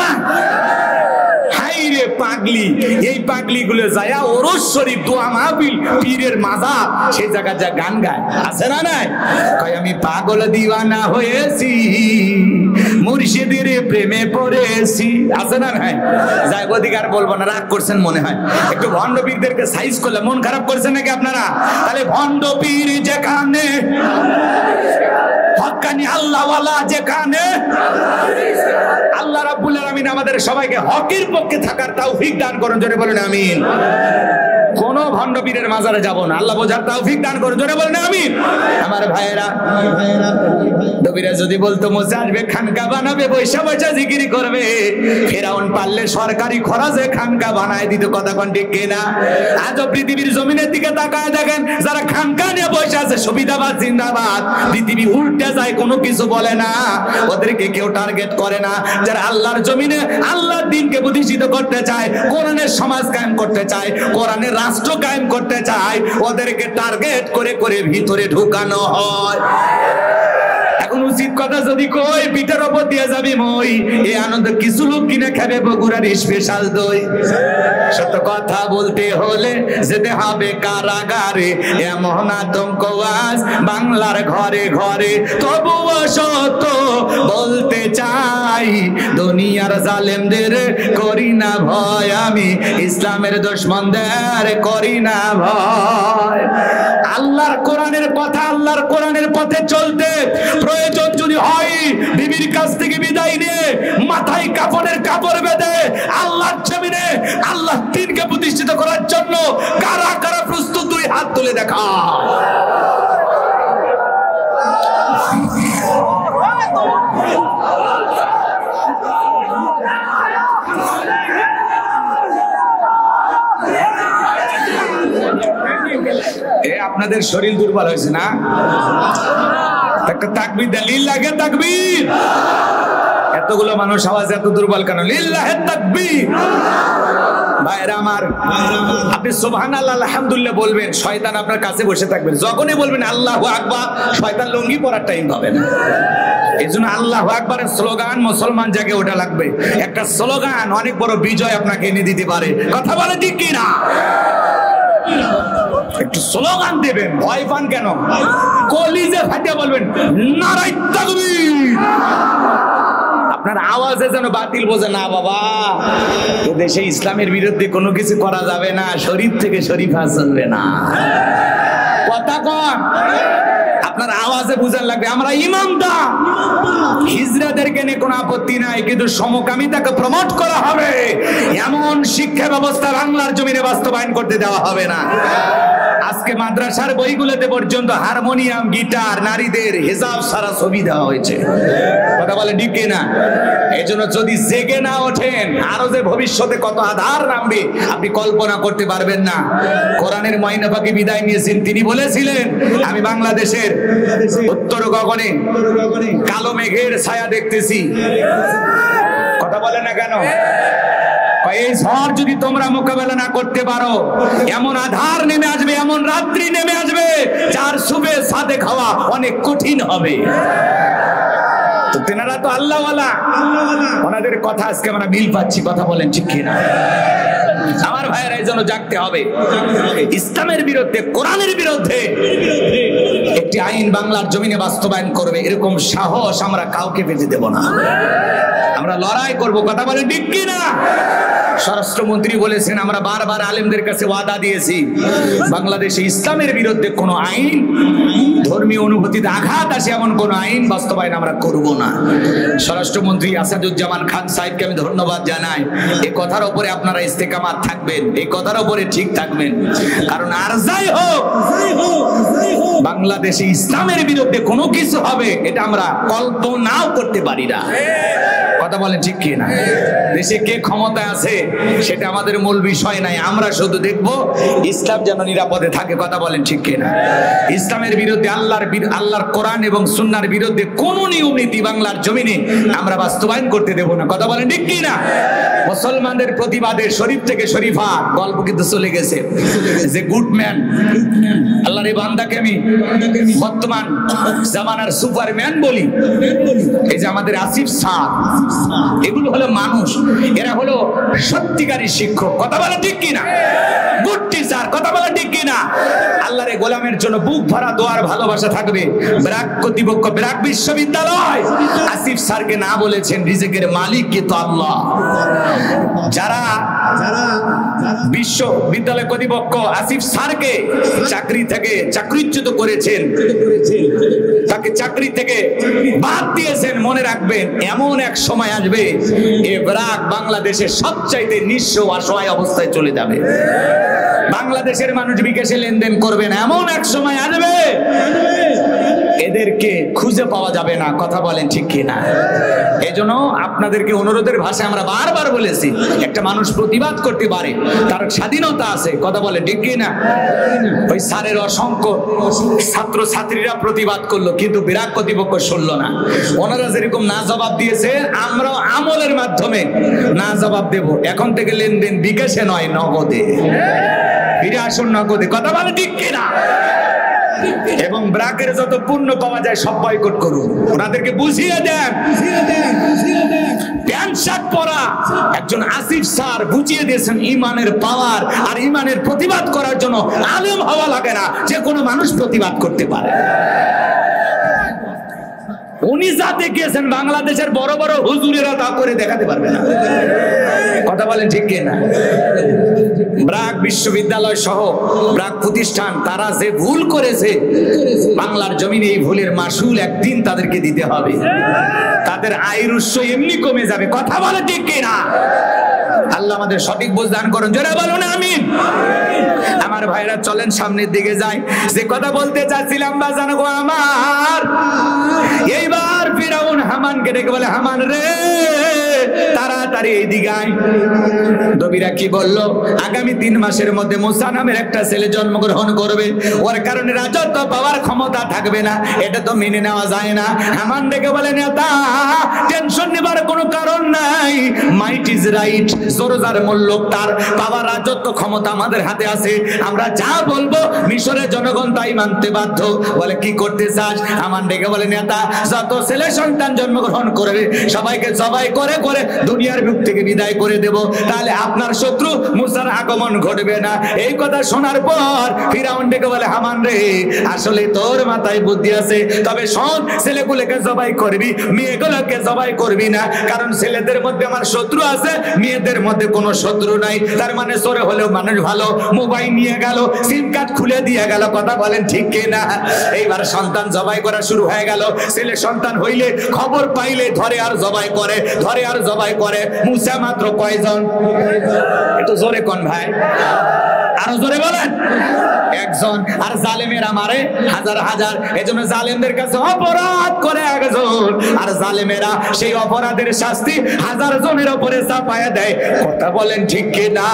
A: হাইরে পাগলি, এই পাগলি গুলো যায় ওরস শরীফ দোয়া মাহফিল, পীরের মাজার, সেই জায়গা যা গান গায়। আছে না নাই? কয় আমি পাগল দিওয়ানা হয়েছি, মুর্শিদের প্রেমে পড়েছি। আছে না নাই? যাই অধিকার বলবো না, রাগ করছেন মনে হয়। একটু ভণ্ড পীরদেরকে সাইজ করলে মন খারাপ করছেন নাকি আপনারা? তাহলে ভণ্ড পীর যেখানে, হক্কানি আল্লাহওয়ালা যেখানে, আল্লাহ রাব্বুল আলামিন আমাদের সবাইকে হকের পক্ষে থাকার তৌফিক দান করুন। জোরে বলেন আমিন। কোন ভণ্ড পীরের মাজারে যাব না, আল্লাহ বোঝার তৌফিক দান করুন। জোরে বলেন আমিন। আমার ভাইয়েরা, নবীরা যদি বলতো মসজিদ আসবে, খানকা বানাবে, বৈশা বৈশা জিকির করবে, ফেরাউন পারলে সরকারি খরচে খানকা বানায় দিত। কথা কোন ঠিক কিনা? আজও পৃথিবীর জমিনের দিকে তাকায় দেখেন, যারা খানকা নিয়ে বসে আছে, সুবিধাবাদ জিন্দাবাদ, পৃথিবী উল্টে যায়, কোনো কিছু বলে না, ওদেরকে কেউ টার্গেট করে না। যারা আল্লাহর জমিনে আল্লাহর দ্বীনকে প্রতিষ্ঠিত করতে চায়, কোরআনের সমাজ কায়েম করতে চায়, কোরআনের রাষ্ট্র কায়েম করতে চায়, ওদেরকে টার্গেট করে করে ভিতরে ঢুকানো হয়। এখন উচিত কথা যদি কই, পিঠের ওপর দিয়ে যাবি মই, এই আনন্দ কিছু লোক কিনে খাবে বগুড়ার স্পেশাল দই। সত্য কথা বলতে হলে যেতে হবে কারাগারে, এমন আতঙ্ক আজ বাংলার ঘরে ঘরে। তবুও সত্য বলতে চাই, দুনিয়ার জালেমদের করি না ভয়, আমি ইসলামের দুশমনদের করি না ভয়। আল্লাহর কোরআনের কথা, আল্লাহর কোরআনের পথে চলতে প্রয়োজন যদি হয়, বিবির কাছ থেকে বিদায় নিয়ে মাথায় কাফনের কাপড় বেঁধে আল্লাহর জমিনে আল্লাহর দ্বীনকে প্রতিষ্ঠিত করার জন্য কারা কারা প্রস্তুত? দুই হাত তুলে দেখা। আপনাদের শরীর দুর্বল হয়েছে না? তাকবীর দলিল লাগে, তাকবীর। এতগুলো মানুষ আওয়াজ এত দুর্বল কেন? লিল্লাহে তাকবীর। ভাইরা আমার, আপনি সুবহানাল্লাহ আলহামদুলিল্লাহ বলবেন, শয়তান আপনার কাছে বসে থাকবে। যখনই বলবেন আল্লাহু আকবার, শয়তান লঙ্গি পরার টাইম পাবে না। এজন্য আল্লাহু আকবারের স্লোগান মুসলমান জাগে ওটা লাগবে। একটা স্লোগান অনেক বড় বিজয় আপনাকে এনে দিতে পারে। কথা বলে ঠিক কি না? একটু স্লোগান দেবেন, ভয় পান কেন? কলিজে ফাটিয়ে বলবেন নারায়ে তাকবীর। আপনার আওয়াজে যেন বাতিল বোঝে না। বাবা, দেশে ইসলামের বিরুদ্ধে কোনো কিছু করা যাবে না, শরীফ থেকে শরীফা চলবে না। কথা কন, আপনার আওয়াজে বুঝার লাগবে আমরা ইমানদার। হিজড়াদেরকে নিয়ে কোনো আপত্তি নাই, কিন্তু সমকামিতাকে প্রমোট করা হবে এমন শিক্ষা ব্যবস্থা বাংলার জমিনে বাস্তবায়ন করতে দেওয়া হবে না। আজকে মাদ্রাসার বইগুলোতে পর্যন্ত হারমোনিয়াম, গিটার, নারীদের হিজাব সারা ছবি দেওয়া হয়েছে। কথা বলে ঠিক না? এই জন্য যদি জেগে না ওঠেন, আরো যে ভবিষ্যতে কত আধার নামবে আপনি কল্পনা করতে পারবেন না। কোরআনের ময়না পাখি বিদায় নিয়েছেন, তিনি বলেছিলেন আমি বাংলাদেশের উত্তর গগনে কালো মেঘের ছায়া দেখতেছি। কথা বলে না কেন? এই ঝড় যদি তোমরা মোকাবেলা না করতে পারো, এমন আধার নেমে আসবে, এমন রাত্রি নেমে আসবে, যার শুবে সাথে খাওয়া অনেক কঠিন হবে। তো তেনারা তো আল্লাহওয়ালা, ওনাদের কথা আজকে আমরা মিল পাচ্ছি। কথা বলেন ঠিক কিনা? আমার ভাইয়েরা এই জন্য জাগতে হবে। ইসলামের বিরুদ্ধে, কোরআনের বিরুদ্ধে একটি আইন বাংলার জমিনে বাস্তবায়ন করবে, এরকম সাহস আমরা কাউকে পেতে দেব না। আমরা লড়াই করব। কথা বলেন ঠিক কিনা? স্বরাষ্ট্রমন্ত্রী বলেছেন, আমরা বারবার আলেমদের কাছে ওয়াদা দিয়েছি, বাংলাদেশে ইসলামের বিরুদ্ধে কোনো আইন, ধর্মীয় অনুভূতিতে আঘাত আসে এমন কোনো আইন বাস্তবায়ন আমরা করব না। স্বরাষ্ট্রমন্ত্রী আসাদুজ্জামান খান সাহেবকে আমি ধন্যবাদ জানাই। এই কথার উপরে আপনারা ইস্তেকামাত থাকবেন, এই কথার উপরে ঠিক থাকবেন। কারণ আর যাই হোক, বাংলাদেশে ইসলামের বিরুদ্ধে কোনো কিছু হবে এটা আমরা কল্পনাও করতে পারি না। কথা বলেন ঠিক কি না? দেশে কে ক্ষমতায় আছে সেটা আমাদের মূল বিষয় নাই, আমরা শুধু দেখব ইসলাম যেন নিরাপদে থাকে। কথা বলেন ঠিক কি না? ইসলামের বিরুদ্ধে, আল্লাহর কোরআন এবং সুন্নাহর বিরুদ্ধে কোন নিয়ম নীতি বাংলার জমিনে আমরা বাস্তবায়ন করতে দেব না। কথা বলেন ঠিক কি না? মুসলমানদের প্রতিবাদে শরীফ থেকে শরীফা গল্প কিন্তু চলে গেছে, যে গুডম্যান, আল্লাহর এই বান্দাকে আমি বর্তমান জামানার সুপারম্যান বলি। এই যে আমাদের আসিফ স্যার, এগুলো হলো মানুষ, এরা হলো সত্যিকারী শিক্ষক। কথা বলা ঠিক কিনা? Good teacher. কথা বলা ঠিক কিনা? আল্লাহর এই গোলামের জন্য বুক ভরা দোয়ার ভালোবাসা থাকবে। ব্র্যাক কর্তৃপক্ষ, ব্র্যাক বিশ্ববিদ্যালয় আসিফ স্যারকে না বলেছেন, রিজিকের মালিক কে তো আল্লাহ। যারা বিশ্ববিদ্যালয় কর্তৃপক্ষ আসিফ স্যারকে চাকরি থেকে চাকরিচ্যুত করেছেন, তাকে চাকরি থেকে বাদ দিয়েছেন, মনে রাখবেন এমন এক সময় আসবে এ ব্র্যাক বাংলাদেশের সবচাইতে নিঃস্ব অসহায় অবস্থায় চলে যাবে। বাংলাদেশের মানুষ বিকাশে লেনদেন করবে না, এমন এক সময় আসবে এদেরকে খুঁজে পাওয়া যাবে না। কথা বলেন ঠিক কিনা? এই জন্য আপনাদেরকে অনুরোধের ভাষায় আমরা বারবার বলেছি, একটা মানুষ প্রতিবাদ করতে পারে, তার স্বাধীনতা আছে। কথা বলেন ঠিক কিনা? ওই স্যারের অসংখ্য ছাত্র ছাত্রীরা প্রতিবাদ করলো, কিন্তু ব্র্যাক কর্তৃপক্ষ শুনলো না। ওনারা যেরকম না জবাব দিয়েছে, আমরাও আমলের মাধ্যমে না জবাব দেব। এখন থেকে লেনদেন বিকাশে নয়, নগদে। ফিরে আসুন নগদে। কথা বলেন ঠিক কিনা? এবং ব্র্যাকের যত পূর্ণ পাওয়া যায় সব বয়কট করুন। ওনাদেরকে বুঝিয়ে দেন, প্যান্ট শার্ট পরা একজন আসিফ স্যার বুঝিয়ে দিয়েছেন ইমানের পাওয়ার, আর ইমানের প্রতিবাদ করার জন্য আলেম হওয়া লাগে না, যে কোনো মানুষ প্রতিবাদ করতে পারে। উনি যা দেখিয়েছেন বাংলাদেশের বড় বড় হুজুরেরা তা করে দেখাতে পারবে না। কথা বলেন ঠিক কিনা? ব্র্যাক বিশ্ববিদ্যালয় সহ ব্র্যাক প্রতিষ্ঠান, তারা যে ভুল করেছে বাংলার জমিনে, এই ভুলের মাসুল একদিন তাদেরকে দিতে হবে। তাদের আয়ের উৎস এমনি কমে যাবে। কথা বলে ঠিক কিনা? আল্লাহ আমাদের সঠিক বুঝ দান করুন। জোরে বলুন আমিন। আমার ভাইরা চলেন সামনের দিকে যাই। যে কথা বলতে চাচ্ছিলাম বাজান গো আমার, এইবার ফিরাউন হামানকে ডেকে বলে, হামান রে তাড়াতাড়ি এইদিকে আয়। নবীরা কি বললো? আগামী 3 মাসের মধ্যে মুসা নামের একটা ছেলে জন্মগ্রহণ করবে, ওর কারণে রাজত্ব পাওয়ার ক্ষমতা থাকবে না, এটা তো মেনে নেওয়া যায় না। হামান ডেকে বলে, নেতা টেনশন নেবার কোনো কারণ নাই, মাইট ইজ রাইট, সরোজার মল্লক তার পাওয়ার রাজত্ব ক্ষমতা আমাদের হাতে আছে, আমরা যা বলবো মিশরের জনগণ তাই মানতে বাধ্য। বলে কি করতে চাস? হামান ডেকে বলে, নেতা যত ছেলে সন্তান জন্মগ্রহণ করবে সবাইকে জবাই করে করে দুনিয়ার মুখ থেকে বিদায় করে দেব, তাহলে আপনার শত্রু মুসার আগমন ঘটবে না। এই কথা শোনার পর ফিরাউন ডেকে বলে, হামান রে আসলে তোর মাথায় বুদ্ধি আছে, তবে শোন, ছেলেগুলোকে জবাই করবি, মেয়েগুলোকে জবাই করবি না, কারণ ছেলেদের মধ্যে আমার শত্রু আছে, মেয়েদের মধ্যে কোনো শত্রু নাই। তার মানে চোরে হলেও মানুষ ভালো, মোবাইল নিয়ে গেল, সিম কার্ড খুলে দিয়ে গেল। কথা বলেন ঠিক কিনা? এইবার সন্তান জবাই করা শুরু হয়ে গেল। ছেলে সন্তান হইলে খবর পাইলে ধরে আর জবাই করে, ধরে আর জবাই করে। মুসা মাত্র কয়জন? একটু জোরে কোন ভাই, আরো জোরে বলেন। একজন। আর জালেমেরা মারে হাজার হাজার। এজন্য জালেমদের কাছে অপরাধ করে একজন, আর জালেমেরা সেই অপরাধের শাস্তি হাজার জনের উপরে চাপায়া দেয়। কথা বলেন ঠিক কিনা?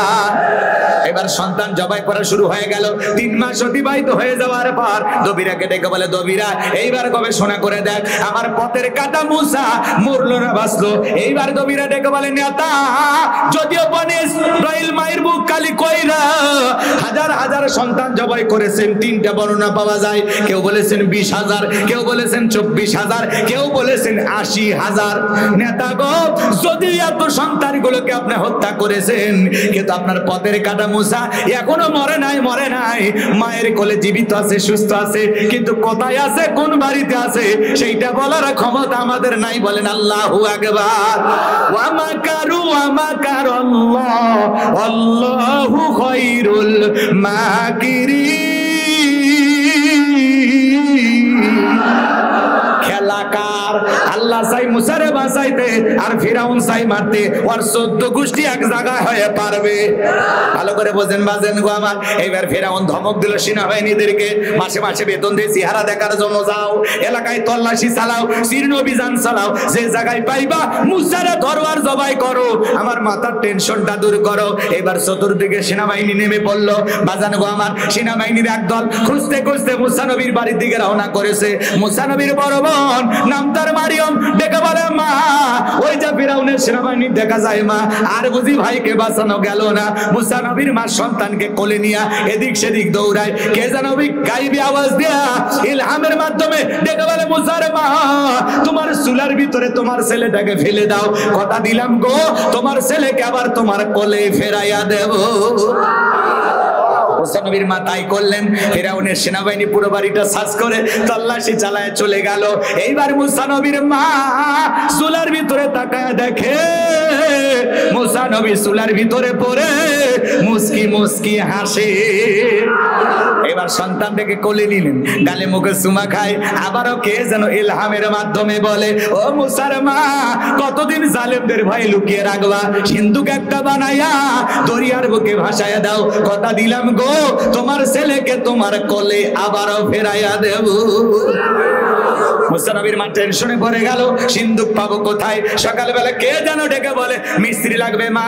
A: এবার সন্তান জবাই করা শুরু হয়ে গেল। 3 মাস অতিবাহিত হয়ে যাওয়ার পর দবিরাকে ডেকে বলে, দবিরা এইবার গবেষণা করে দেখ, আমার পথের কাটা মুসা মরলো না বাঁচলো, এইবার বেদবীরা ডেকে বলে নেতা, যদিও বনে ইসরাইল মায়ের বুক কালি কইরা হাজার হাজার সন্তান জবাই করেছেন, 3টা বর্ণনা পাওয়া যায়। কেউ বলেছেন 20,000, কেউ বলেছেন 24,000, কেউ বলেছেন 80,000। নেতা গো, যদি এত সন্তানগুলোকে আপনি হত্যা করেছেন, কিন্তু আপনার পথের কাটা মুসা এখনো মরে নাই, মায়ের কোলে জীবিত আছে, সুস্থ আছে, কিন্তু কোথায় আছে, কোন বাড়িতে আছে, সেইটা বলার ক্ষমতা আমাদের নাই। বলেন আল্লাহু আকবার। ওয়া মাকারু ওয়া মাকারাল্লাহ আল্লাহু খায়রুল মাকিরিন। খেলাকার আল্লাহ চাই মুসারে বাঁচাইতে, আর ফিরাউন চাই মারতে, আর 14 গোষ্ঠী এক জায়গায় হয়ে পারবে। ভালো করে বোঝেন বাজেন গো আমার। এইবার ফিরাউন ধমক দিল সেনাবাহিনীদেরকে, মাসে মাসে বেতন দিয়ে চেহারা দেখার জন্য যাও, এলাকায় তল্লাশি চালাও, শীর্ণ অভিযান চালাও, যে জায়গায় পাইবা মুসারে ধরো আর জবাই করো, আমার মাথার টেনশনটা দূর করো। এবার চতুর্দিকে সেনাবাহিনী নেমে পড়লো। বাজান গো আমার, সেনাবাহিনীর একদল খুঁজতে খুঁজতে মুসা নবীর বাড়ির দিকে রওনা করেছে। মুসা নবীর বড় বোন নাম তার মারিয়ম ডেকে বলে, মা ওই যে ফিরাউনের সেনাবাহিনী দেখা যায় মা, আর বুঝি ভাইকে বাঁচানো গেল না। মুসা নবীর মা সন্তানকে কোলে নিয়ে এদিক সেদিক দৌড়ায়। কে যেন গাইবি আওয়াজ দেয়া ইলহামের মাধ্যমে ডেকে বলে, মুসার মা তোমার চুলার ভিতরে তোমার ছেলেটাকে ফেলে দাও, কথা দিলাম গো তোমার ছেলেকে আবার তোমার কোলে ফেরাইয়া দেব। মুসা নবীর মা তাই করলেন। ফিরাউনের সেনাবাহিনী পুরো বাড়িটা সার্চ করে তল্লাশি চালায় চলে গেল। এইবার মুসা নবীর মা চুলার ভিতরে তাকায় দেখে মুসা নবী চুলার ভিতরে পড়ে মুস্কি মুস্কি হাসে। এবার সন্তানটাকে কোলে নিলেন, গালে মুখে চুমা খায়। আবারও কে যেন ইলহামের মাধ্যমে বলে, ও মুসার মা কতদিন জালেমদের ভয় লুকিয়ে রাখবা, সিন্ধুক একটা বানাইয়া দরিয়ার বুকে ভাসাইয়া দাও, কথা দিলাম গো তোমার ছেলেকে তোমার কোলে আবারও ফেরাইয়া দেব। মুসা নবীর মা টেনশনে পড়ে গেল, সিন্ধুক পাবো কোথায়? সকালবেলা কে যেন ডেকে বলে, মিস্ত্রি লাগবে মা,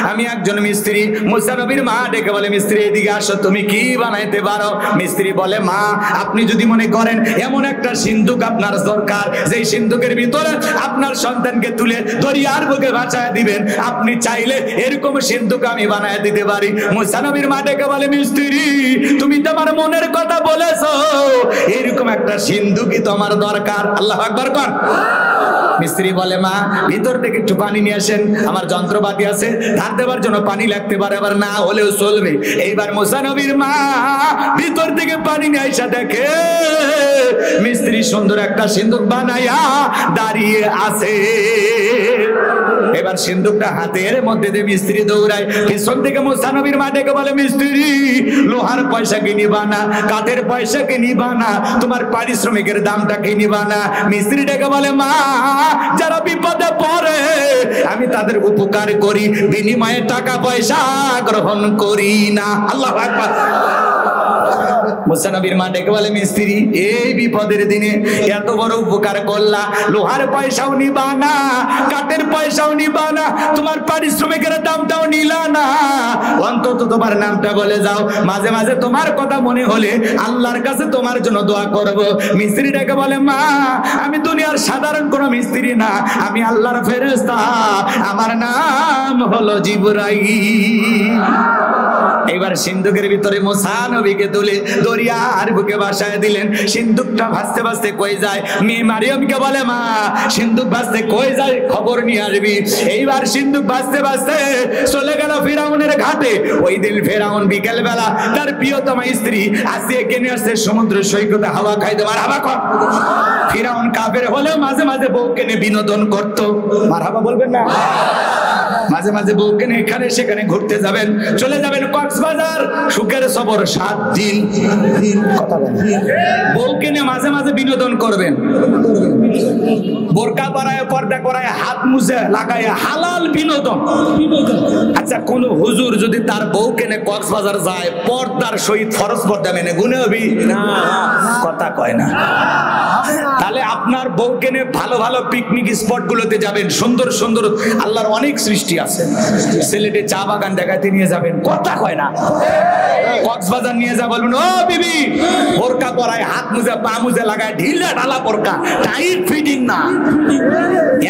A: আমি একজন মিস্ত্রি। মুসা নবীর মা ডেকে বলে, মিস্ত্রি এদিকে আসো, তুমি কি বানাইতে পারো? মিস্ত্রি বলে, মা আপনি যদি মনে করেন এমন একটা সিন্ধুক আপনার দরকার, যেই সিন্ধুকের ভিতরে আপনার সন্তানকে তুলে দরিয়ার বুকে ভাসায় দিবেন, আপনি চাইলে এরকম সিন্ধুক আমি বানায় দিতে পারি। মুসা নবীর মা ডেকে বলে, মিস্ত্রি তুমি তোমার মনের কথা বলেছো, এরকম একটা সিন্ধুকই তোমার দরকার। আল্লাহু আকবার কর। মিস্ত্রি বলে, মা ভিতর থেকে একটু পানি নিয়ে আসেন, আমার যন্ত্রপাতি আছে, ধার দেওয়ার জন্য পানি লাগতে পারে, আবার না হলেও চলবে। এইবার মুসা নবীর মা ভিতর থেকে পানি নিয়ে আসা দেখে মিস্ত্রি সুন্দর একটা সিন্ধুক বানাইয়া দাঁড়িয়ে আছে। এবার সিন্ধুকটা হাতের মধ্যে দিয়ে মিস্ত্রি দৌড়ায়, পিছন থেকে মুসা নবীর মা ডেকে বলে, মিস্ত্রি লোহার পয়সা কি নিবা না, কাঠের পয়সা কি নিবা না, তোমার পারিশ্রমিকের দামটা কি নিবা না? মিস্ত্রি ডেকে বলে, মা যারা বিপদে পড়ে আমি তাদের উপকার করি, বিনিময়ে টাকা পয়সা গ্রহণ করি না। আল্লাহু আকবার। মুসা নবীর মা ডেকে বলে, মিস্ত্রি এই বিপদের দিনে এত বড় উপকার করলা, লোহার পয়সাও নিবা না, কাঠের পয়সাও নিবা না, তোমার পারিশ্রমিকের দামটাও নিলা না, অন্তত তোমার নামটা বলে যাও, মাঝে মাঝে তোমার কথা মনে হলে আল্লাহর কাছে তোমার জন্য দোয়া করব। মিস্ত্রি ডেকে বলে, মা আমি দুনিয়ার সাধারণ কোন মিস্ত্রি না, আমি আল্লাহর ফেরেশতা, আমার নাম হলো জিবরাইল। এবার সিন্ধুকের ভিতরে মুসা নবীকে তুলে দরিয়ার বুকে ভাসায় দিলেন। সিন্ধুকটা ভাসতে ভাসতে কই যায়? মেয়ে মারিয়মকে বলে, মা সিন্ধুক ভাসতে কই যায়, খবর নিয়ে আসবি। এইবার সিন্ধুক ভাসতে ভাসতে চলে গেল ফিরাউনের ঘাটে। ওই দিন ফিরাউন বিকেল বেলা তার প্রিয়তমা স্ত্রী আসিয়াকে নিয়ে আসছে সমুদ্র সৈকতে হাওয়া খাইতে। মারহাবা কর। ফিরাউন কাফের হলেও মাঝে মাঝে বউকে নিয়ে বিনোদন করতো। মারহাবা বলবেন না? মাঝে মাঝে বউকে নিয়ে এখানে সেখানে ঘুরতে যাবেন, চলে যাবেন কক্সবাজার, সুখের সবর 7 দিন। কথা বলেন, বউকে নিয়ে মাঝে মাঝে বিনোদন করবেন, বোরকা পরায়, পর্দা করায়, হাত মুছে লাগায়, হালাল বিনোদন। আচ্ছা, কোন হুজুর যদি তার বউকে নিয়ে কক্সবাজার যায়, পর্দার সহিত ফরজ পর্দা মেনে গুনে হবি না? কথা কয় না। তাহলে আপনার বউকে নিয়ে ভালো ভালো পিকনিক স্পট গুলোতে যাবেন, সুন্দর সুন্দর আল্লাহর অনেক সৃষ্টি সৃষ্টি আছে। সিলেটে চা বাগান দেখাতে নিয়ে যাবেন, কথা কয় না। কক্সবাজার নিয়ে যা বলবেন, ও বিবি বোরকা পরায়, হাত মুজে পা মুজে লাগায়, ঢিলা ঢালা বোরকা, টাইট ফিটিং না,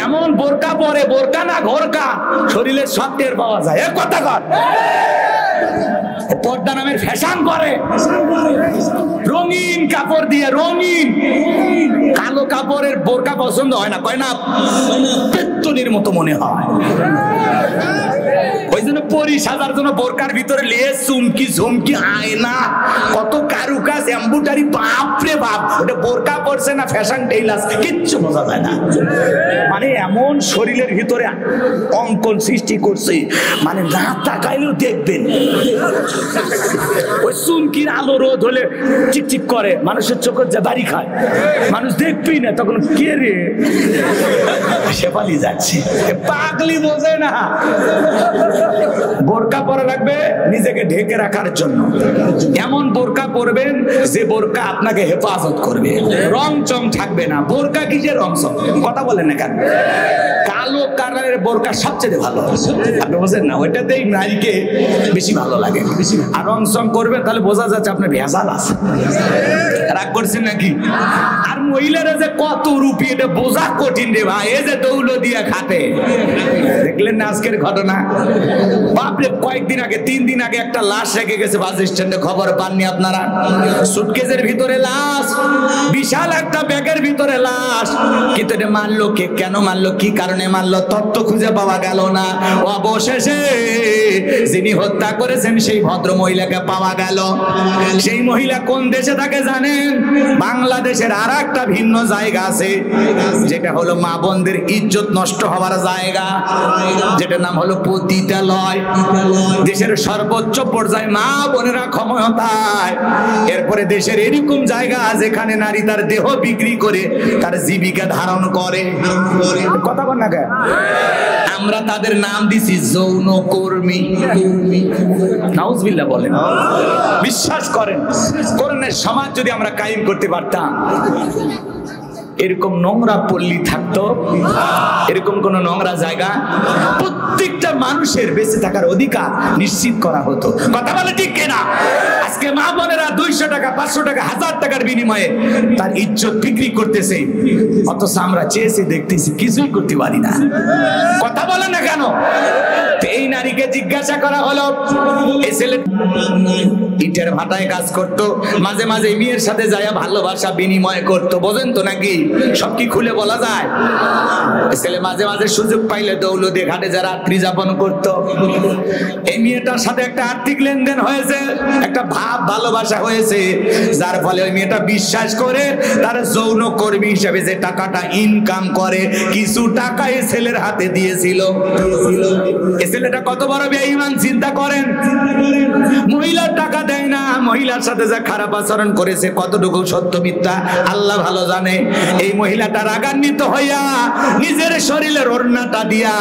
A: এমন বোরকা পরে, বোরকা না ঘোরকা, শরীরের সব টের পাওয়া যায়। এ কথা কর। পর্দা নামের ফ্যাশন করে, রঙিন কাপড় দিয়ে, রঙিন। কালো কাপড়ের বোরকা পছন্দ হয় না, কয় না পেত্তনির মতো মনে হয়। ওই জন্য পরি সাজার জন্য বোরকার ভিতরে লেস, চুমকি ঝুমকি, আয়না, কত কারুকাজ, এম্বুটারি, বাপরে বাপ। ওটা বোরকা পড়ছে না ফ্যাশন টেইলার্স, কিচ্ছু বোঝা যায় না। মানে এমন শরীরের ভিতরে অঙ্কন সৃষ্টি করছে, মানে না তাকাইলেও দেখবেন। ওই চুমকির আলো রোদ হলে চিকচিক করে, মানুষের চোখের যা বাড়ি খায়, মানুষ দেখবেই না, তখন কে রে শেফালি যাচ্ছে, পাগলি বোঝে না। বোরকা পরা লাগবে নিজেকে ঢেকে রাখার জন্য। এমন বোরকা পরবেন যে বোরকা আপনাকে হেফাজত করবে, রং চং থাকবে না। বোরকা কি যে রং চং, কথা বলেন না কেন? কালো কালারের বোরকা সবচেয়ে ভালো, আপনি বোঝেন না? ওইটাতেই নারীকে বেশি ভালো লাগে। আর রং চং করবেন তাহলে বোঝা যাচ্ছে আপনার ভেজাল আছে। রাগ করছেন নাকি? আর মহিলারা যে কত রূপী, এটা বোঝা কঠিন রে ভাই। এই যে দৌলো দিয়া খাতে, দেখলেন না আজকের ঘটনা? বাপরে, কয়েকদিন আগে, 3 দিন আগে একটা লাশ রেখে গেছে বাস স্ট্যান্ডে, খবর পাননি আপনারা? সুটকেসের ভিতরে লাশ, বিশাল একটা ব্যাগের ভিতরে লাশ। কিন্তু এটা মারলো কে, কেন মারলো, কি কারণে মারলো, তত্ত্ব খুঁজে পাওয়া গেল না। অবশেষে যিনি হত্যা করেছেন সেই ভদ্র মহিলাকে পাওয়া গেল। সেই মহিলা কোন দেশে থাকে জানেন? বাংলাদেশের আর একটা ভিন্ন জায়গা আছে, যেটা হলো মা বোনদের ইজ্জত নষ্ট হওয়ার জায়গা, যেটার নাম হলো পতিতালয়। দেশের সর্বোচ্চ পর্যায়ে মা বোনেরা ক্ষমতায়। এরপরে দেশের এরকম জায়গা যেখানে নারী তার দেহ বিক্রি করে তার জীবিকা ধারণ করে। কথা বল না কেন? আমরা তাদের নাম দিছি যৌনকর্মী। নাউজুবিল্লাহ বলেন। বিশ্বাস করেন, কোরআনের সমাজ যদি আমরা কায়েম করতে পারতাম, এরকম নোংরা পল্লী থাকতো, এরকম কোন নোংরা জায়গা, প্রত্যেকটা মানুষের বেঁচে থাকার অধিকার নিশ্চিত করা হতো। কথা বলে ঠিক কিনা? আজকে মা বোনেরা 200 টাকা, 500 টাকা, 1000 টাকার বিনিময়ে তার ইজ্জত বিক্রি করতেছে, অথচ আমরা চেয়েছি, দেখতেছি, কিছুই করতে পারি না। কথা বলে না কেন? এই নারীকে জিজ্ঞাসা করা হলো, এই ছেলে ইটের ভাটায় কাজ করতো, মাঝে মাঝে মেয়ের সাথে যায় ভালোবাসা বিনিময় করতো, বোঝেন তো নাকি? সব কি খুলে বলা যায়? ছেলে মাঝে মাঝে সুযোগ পাইলে দৌলতে ঘাটে যা রাত্রি যাপন করতো। এই মেয়েটার সাথে একটা আর্থিক লেনদেন হয়েছে, একটা ভাব ভালোবাসা হয়েছে, যার ফলে ওই মেয়েটা বিশ্বাস করে তার যৌন কর্মী হিসেবে যে টাকাটা ইনকাম করে, কিছু টাকা এই ছেলের হাতে দিয়েছিল। এই ছেলেটা কত বড় বেঈমান চিন্তা করেন। মহিলার টাকা দেয় না, মহিলার সাথে যা খারাপ আচরণ করেছে, কতটুকু সত্য মিথ্যা আল্লাহ ভালো জানে। এই মহিলাটা রাগান্বিত হইয়া নিজের শরীরের ওড়নাটা দিয়া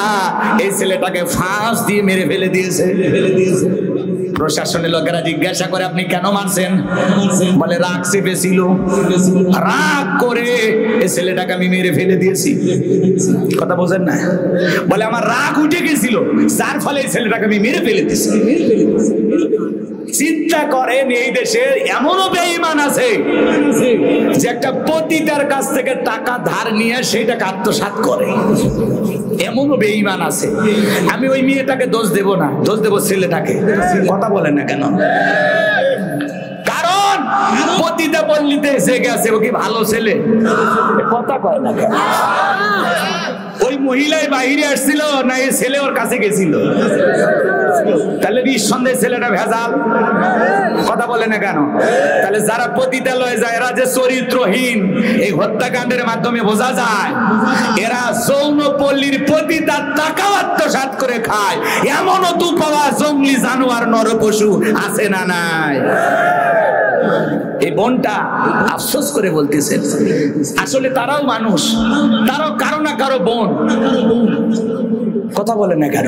A: এই ছেলেটাকে ফাঁস দিয়ে মেরে ফেলে দিয়েছে। প্রশাসনের লোকেরা জিজ্ঞাসা করে, আপনি কেন মারছেন? বলে রাগ চেপেছিল, রাগ করে এই ছেলেটাকে আমি মেরে ফেলে দিয়েছি। কথা বোঝেন না? বলে আমার রাগ উঠে গেছিল, যার ফলে এই ছেলেটাকে আমি মেরে ফেলে দিয়েছি। চিন্তা করেন, এই দেশে এমনও বেঈমান আছে যে একটা পতিতার কাছ থেকে টাকা ধার নিয়ে সেইটাকে আত্মসাৎ করে, এমনও বেঈমান আছে। আমি ওই মেয়েটাকে দোষ দেব না, দোষ দেব ছেলেটাকে। কথা বলেন না কেন? কারণ পতিতা পল্লীতে এসে গেছে, ও কি ভালো ছেলে? কথা কয় না কেন? ওই মহিলাই বাহিরে আসছিল না এই ছেলে ওর কাছে গেছিল? তাহলে নিঃসন্দেহে ছেলেটা ভেজাল। কথা বলে না কেন? তাহলে যারা পতিতালয়ে যায় এরা যে চরিত্রহীন, এই হত্যাকাণ্ডের মাধ্যমে বোঝা যায় এরা যৌন পল্লীর পতিতার টাকা আত্মসাৎ করে খায়। এমনও তো পাওয়া জঙ্গলি জানোয়ার নরপশু আছে না নাই? এই বোনটা আফসোস করে বলতেছেন, আসলে তারাও মানুষ, তারাও কারো না কারো বোন। কথা বলেন না কেন?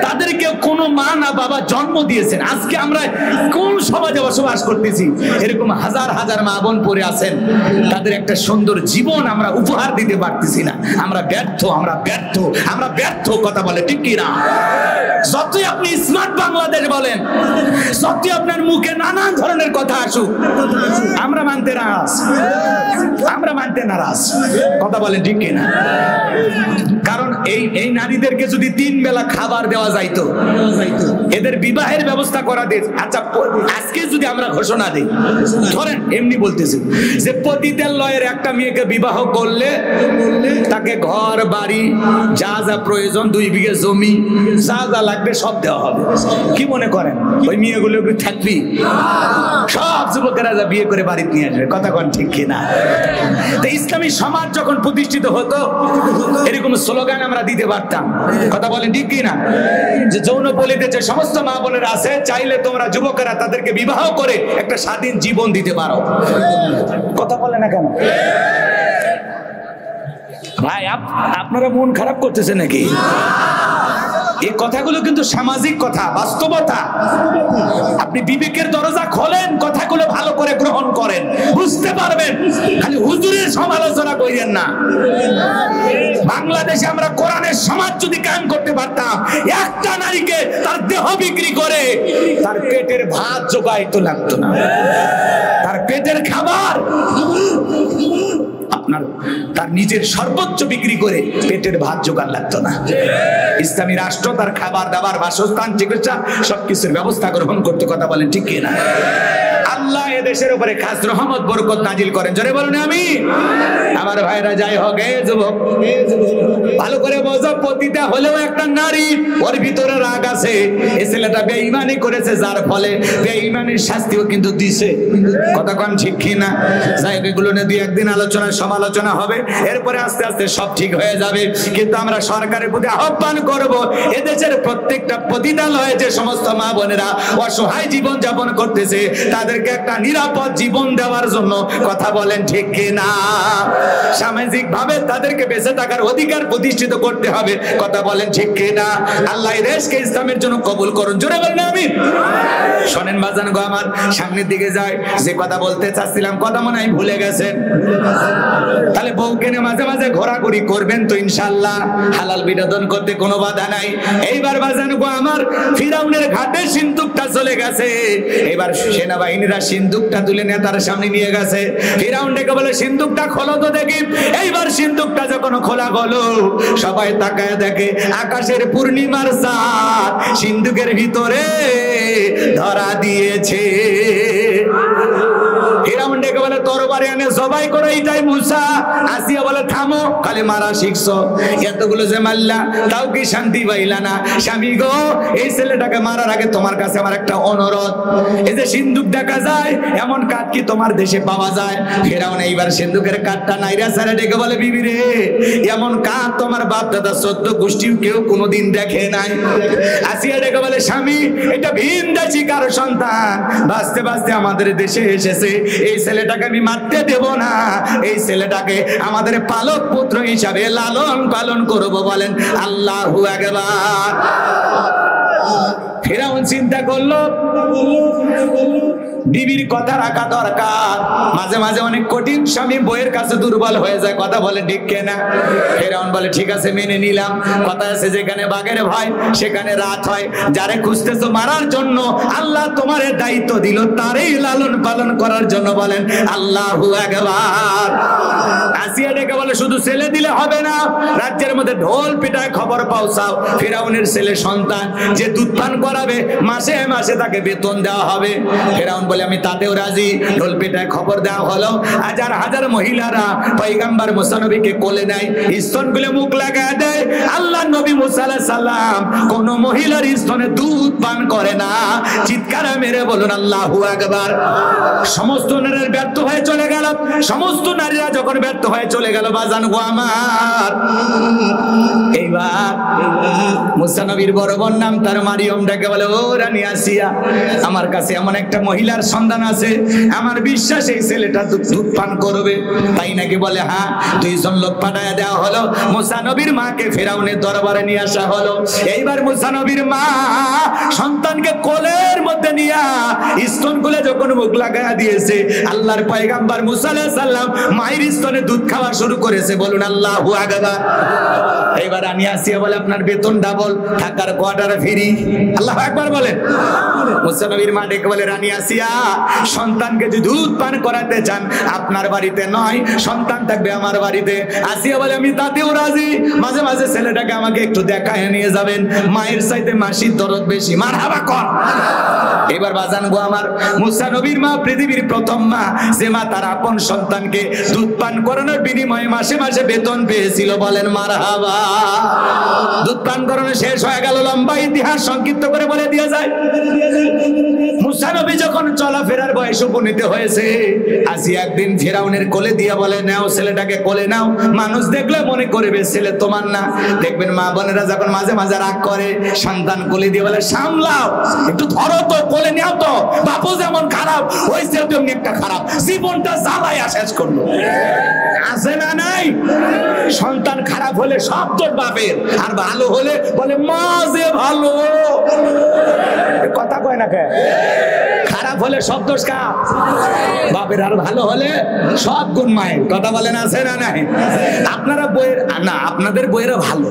A: তাদেরকে কোনো মা না বাবা জন্ম দিয়েছেন। আজকে আমরা কোন সমাজে বসবাস করতেছি? এরকম হাজার হাজার মা বোন পড়ে আছেন, তাদের একটা সুন্দর জীবন আমরা উপহার দিতে পারতেছি না। আমরা ব্যর্থ, আমরা ব্যর্থ, আমরা ব্যর্থ। কথা বলে ঠিক কি না? যতই আপনি স্মার্ট বাংলাদেশ বলেন, যতই আপনার মুখে নানান ধরনের কথা আসুক, আমরা মানতে নারাজ, আমরা মানতে নারাজ। কথা বলেন ঠিক কি না? কারণ এই নারীদেরকে যদি 3 বেলা খাবার দেওয়া যাইতো, এদের বিবাহের ব্যবস্থা করা দিত। আচ্ছা, আজকে যদি আমরা ঘোষণা দিই, ধরেন এমনি বলতেছি যে পতিতালয়ের একটা মেয়েকে বিবাহ করলে তাকে ঘর বাড়ি যা যা প্রয়োজন, 2 বিঘা জমি, যা যা লাগবে সব দেওয়া হবে। কি মনে করেন ওই মেয়েগুলো থাকবি? সব যুবকেরা যা বিয়ে করে বাড়িতে নিয়ে আসবে। কথা কোন ঠিক কিনা? তো ইসলামী সমাজ যখন প্রতিষ্ঠিত হতো, এরকম স্লোগান আমরা দিতে পারতাম। কথা বলেন ঠিক কিনা? যে যৌনপল্লীতে যে সমস্ত মা বোনেরা আছে, চাইলে তোমরা যুবকেরা তাদেরকে বিবাহ করে একটা স্বাধীন জীবন দিতে পারো। কথা বলে না কেন ভাই? আপনারা মন খারাপ করতেছে নাকি? এই কথাগুলো কিন্তু সামাজিক কথা, বাস্তবতা। আপনি বিবেকের দরজা খোলেন, কথাগুলো ভালো করে গ্রহণ করেন, বুঝতে পারবেন। খালি হুজুরের সমালোচনা করেন না। বাংলাদেশে আমরা কোরআনের সমাজ যদি কায়েম করতে পারতাম, একটা নারীকে তার দেহ বিক্রি করে তার পেটের ভাত জোগাইতে লাগতো না। তার পেটের খাবার আপনার তার নিজের সর্বোচ্চ বিক্রি করে পেটের ভাত জোগান লাগতো না। ইসলামী রাষ্ট্র তার খাবার দাবার, বাসস্থান, চিকিৎসা সবকিছুর ব্যবস্থা গ্রহণ করতে। কথা বলেন ঠিক কি না? আল্লাহ এদেশের উপরে খাস রহমত বরকত নাজিল করেন। জোরে বলুন আমিন। আমার ভাইরা, যাই হোক, যুবক ভালো করে বোঝো, পতিতা হলেও একটা নারী, ওর ভিতরে রাগ আছে। এই ছেলেটা বেঈমানি করেছে, যার ফলে বেঈমানির শাস্তিও কিন্তু দিছে। কথা কোন ঠিক কি না? যাই হোক, এগুলো নিয়ে 2-1 দিন আলোচনা সমালোচনা হবে, এরপরে আস্তে আস্তে সব ঠিক হয়ে যাবে। কিন্তু আমরা সরকারের প্রতি আহ্বান করব, এদেশের প্রত্যেকটা পতিতালয়ে যে সমস্ত মা বোনেরা অসহায় জীবন যাপন করতেছে, তাদেরকে একটা নিরাপদ জীবন দেওয়ার জন্য। কথা বলেন ঠিক কি না? সামাজিক ভাবে তাদেরকে বেঁচে থাকার অধিকার প্রতিষ্ঠিত করতে হবে। কথা বলেন ঠিক কি না? আল্লাহ এই দেশকে ইসলামের জন্য কবুল করুন। জোরে বলেন আমিন। শোনেন বাজান গো আমার, সামনের দিকে যাই। যে কথা বলতে চাচ্ছিলাম, কথা মনে হয় ভুলে গেছেন। তাহলে বউকে নিয়ে মাঝে মাঝে ঘোরাঘুরি করবেন তো ইনশাআল্লাহ। হালাল বিনোদন করতে কোনো বাধা নাই। এইবার বাজান গো আমার, ফিরাউনের ঘাটে সিন্দুকটা চলে গেছে। এবার সেনাবাহিনীরা সিন্দুকটা তুলে নিয়ে তার সামনে নিয়ে গেছে। ফিরাউন ডেকে বলে, সিন্দুকটা খোলো তো দেখি। এইবার সিন্দুকটা যখন খোলা হলো, সবাই তাকায় দেখে আকাশের পূর্ণিমার চাঁদ সিন্দুকের ভিতরে ধরা দিয়েছে। ফিরাউন ডেকে বলে, তরবারি এনে জবাই করো, এইটাই মুসা। আসিয়া বলে, থামো, খালি মারা শিখছো, এতগুলো যে মারলা, তাও কি শান্তি পাইলা না? স্বামী গো, এই ছেলেটাকে মারার আগে তোমার কাছে আমার একটা অনুরোধ। এই যে সিন্দুক দেখা যায়, এমন কাঠ কি তোমার দেশে পাওয়া যায়? ফিরাউন এইবার সিন্দুকের কাঠটা নাইরা সারা ডেকে বলে, বিবি রে, এমন কাঠ তোমার বাপ দাদা 14 গোষ্ঠীও কেউ কোনোদিন দেখে নাই। আসিয়া ডেকে বলে, স্বামী, এটা ভিন দেশি কারো সন্তান, বাঁচতে বাঁচতে আমাদের দেশে এসেছে। এই ছেলেটাকে আমি মারতে দেব না। এই ছেলেটাকে আমাদের পালক পুত্র হিসাবে লালন পালন করব। বলেন আল্লাহু আকবার। ফিরাউন চিন্তা করলো, বিবির কথা রাখা দরকার। মাঝে মাঝে অনেক কঠিন স্বামী বইয়ের কাছে দুর্বল হয়ে যায়। কথা বলে ঠিক কিনা? ফিরাউন বলে, ঠিক আছে, মেনে নিলাম। কথা আছে, যেখানে বাঘের ভয় সেখানে রাত হয়। যারে খুঁজতেছো মারার জন্য, আল্লাহ তোমার দায়িত্ব দিল তারই লালন পালন করার জন্য। বলেন আল্লাহু আকবার। আসিয়া ডেকে বলে, শুধু ছেলে দিলে হবে না, রাজ্যের মধ্যে ঢোল পিটায় খবর পৌঁছাও। ফিরাউনের ছেলে সন্তান যে দুধ পান করাবে, মাসে মাসে তাকে বেতন দেওয়া হবে। ফিরাউন বলে, আমি তাতেও রাজি। ঢোল পিটায় খবর দেওয়া হলো। হাজার হাজার মহিলারা পয়গম্বর মুসা নবীকে কোলে নেয়, স্তন গুলে মুখ লাগায় দেয়। আল্লাহ নবী মুসা আলাইহিস সালাম কোন মহিলার স্তনে দুধ পান করে না। চিৎকার মেরে বলুন আল্লাহু আকবার। সমস্ত নারীরা ব্যর্থ হয়ে চলে গেল। সমস্ত নারীরা যখন ব্যর্থ হয়ে চলে গেল, বাজান গো আমার। এইবার মুসা নবীর বড় বোন নাম তার মারিয়ম, ডেকে বলে, ও রানী আসিয়া, আমার কাছে এমন একটা মহিলার সন্ধান আছে, আমার বিশ্বাস এই ছেলেটা দুধ পান করবে। তাই নাকি? বলে হ্যাঁ। 2 জন লোক পাঠায় দেওয়া হলো, মুসা নবীর মাকে ফিরআউনের দরবারে নিয়ে আসা হলো। এইবার মুসা নবীর মা সন্তানকে কোলের মধ্যে নিয়া স্তন কোলে যখন মুখ লাগায়া দিয়েছে, আল্লাহর পয়গাম্বর মুসা আলাইহিস সালাম মায়ের স্তনে দুধ খাওয়া শুরু করেছে। বলুন আল্লাহু আকবার। এইবার রানী আসিয়া বলে, আপনার বেতন ডাবল, থাকার কোয়ার্টার ফ্রি। আল্লাহু আকবার বলেন। মুসা নবীর মা ডেকে বলে, রানী আসিয়া, সন্তানকে যদি দুধ পান করাতে চান আপনার বাড়িতে নয়, সন্তান থাকবে আমার বাড়িতে। আসিয়া বলে, আমি তাতেও রাজি, মাঝে মাঝে ছেলেটাকে আমাকে একটু দেখায় নিয়ে যাবেন, মায়ের চাইতে মাসির দরদ বেশি। মারহাবা কর। এবার বাজান গো আমার, মুসা নবীর মা পৃথিবীর প্রথম মা, যে মা তার আপন সন্তানকে দুধ পান করানোর বিনিময়ে মাসে মাসে বেতন পেয়েছিল। বলেন মারহাবা। দুধ পান করানো শেষ হয়ে গেল, লম্বা ইতিহাস সংক্ষিপ্ত করে বলে দিয়ে যায়। মুসা নবী যখন চলাফেরার বয়স উপনীত হয়েছে, আসিয়া একদিন ফিরআউনের কোলে দিয়া বলে, নাও ছেলেটাকে কোলে নাও, মানুষ দেখলে মনে করবে ছেলে তোমার না। দেখবেন মা বোনেরা যখন মাঝে মাঝে রাগ করে, সন্তান কোলে দিয়ে বলে, সামলাও, একটু ধরো তো, কোলে নাও তো, বাপু যেমন খারাপ ওই ছেলে তেমনি একটা খারাপ, জীবনটা জ্বালায়া শেষ করলো। আছে না নাই? সন্তান খারাপ হলে সব তোর বাপের, আর ভালো হলে বলে মা যে ভালো। কথা কয় না কে? খারাপ হলে সব দোষ কার? বাপের। আর ভালো হলে সব গুণ মায়ের। কথা বলেন আছে না নাই? আপনারা বইয়ের না, আপনাদের বইয়েরা ভালো।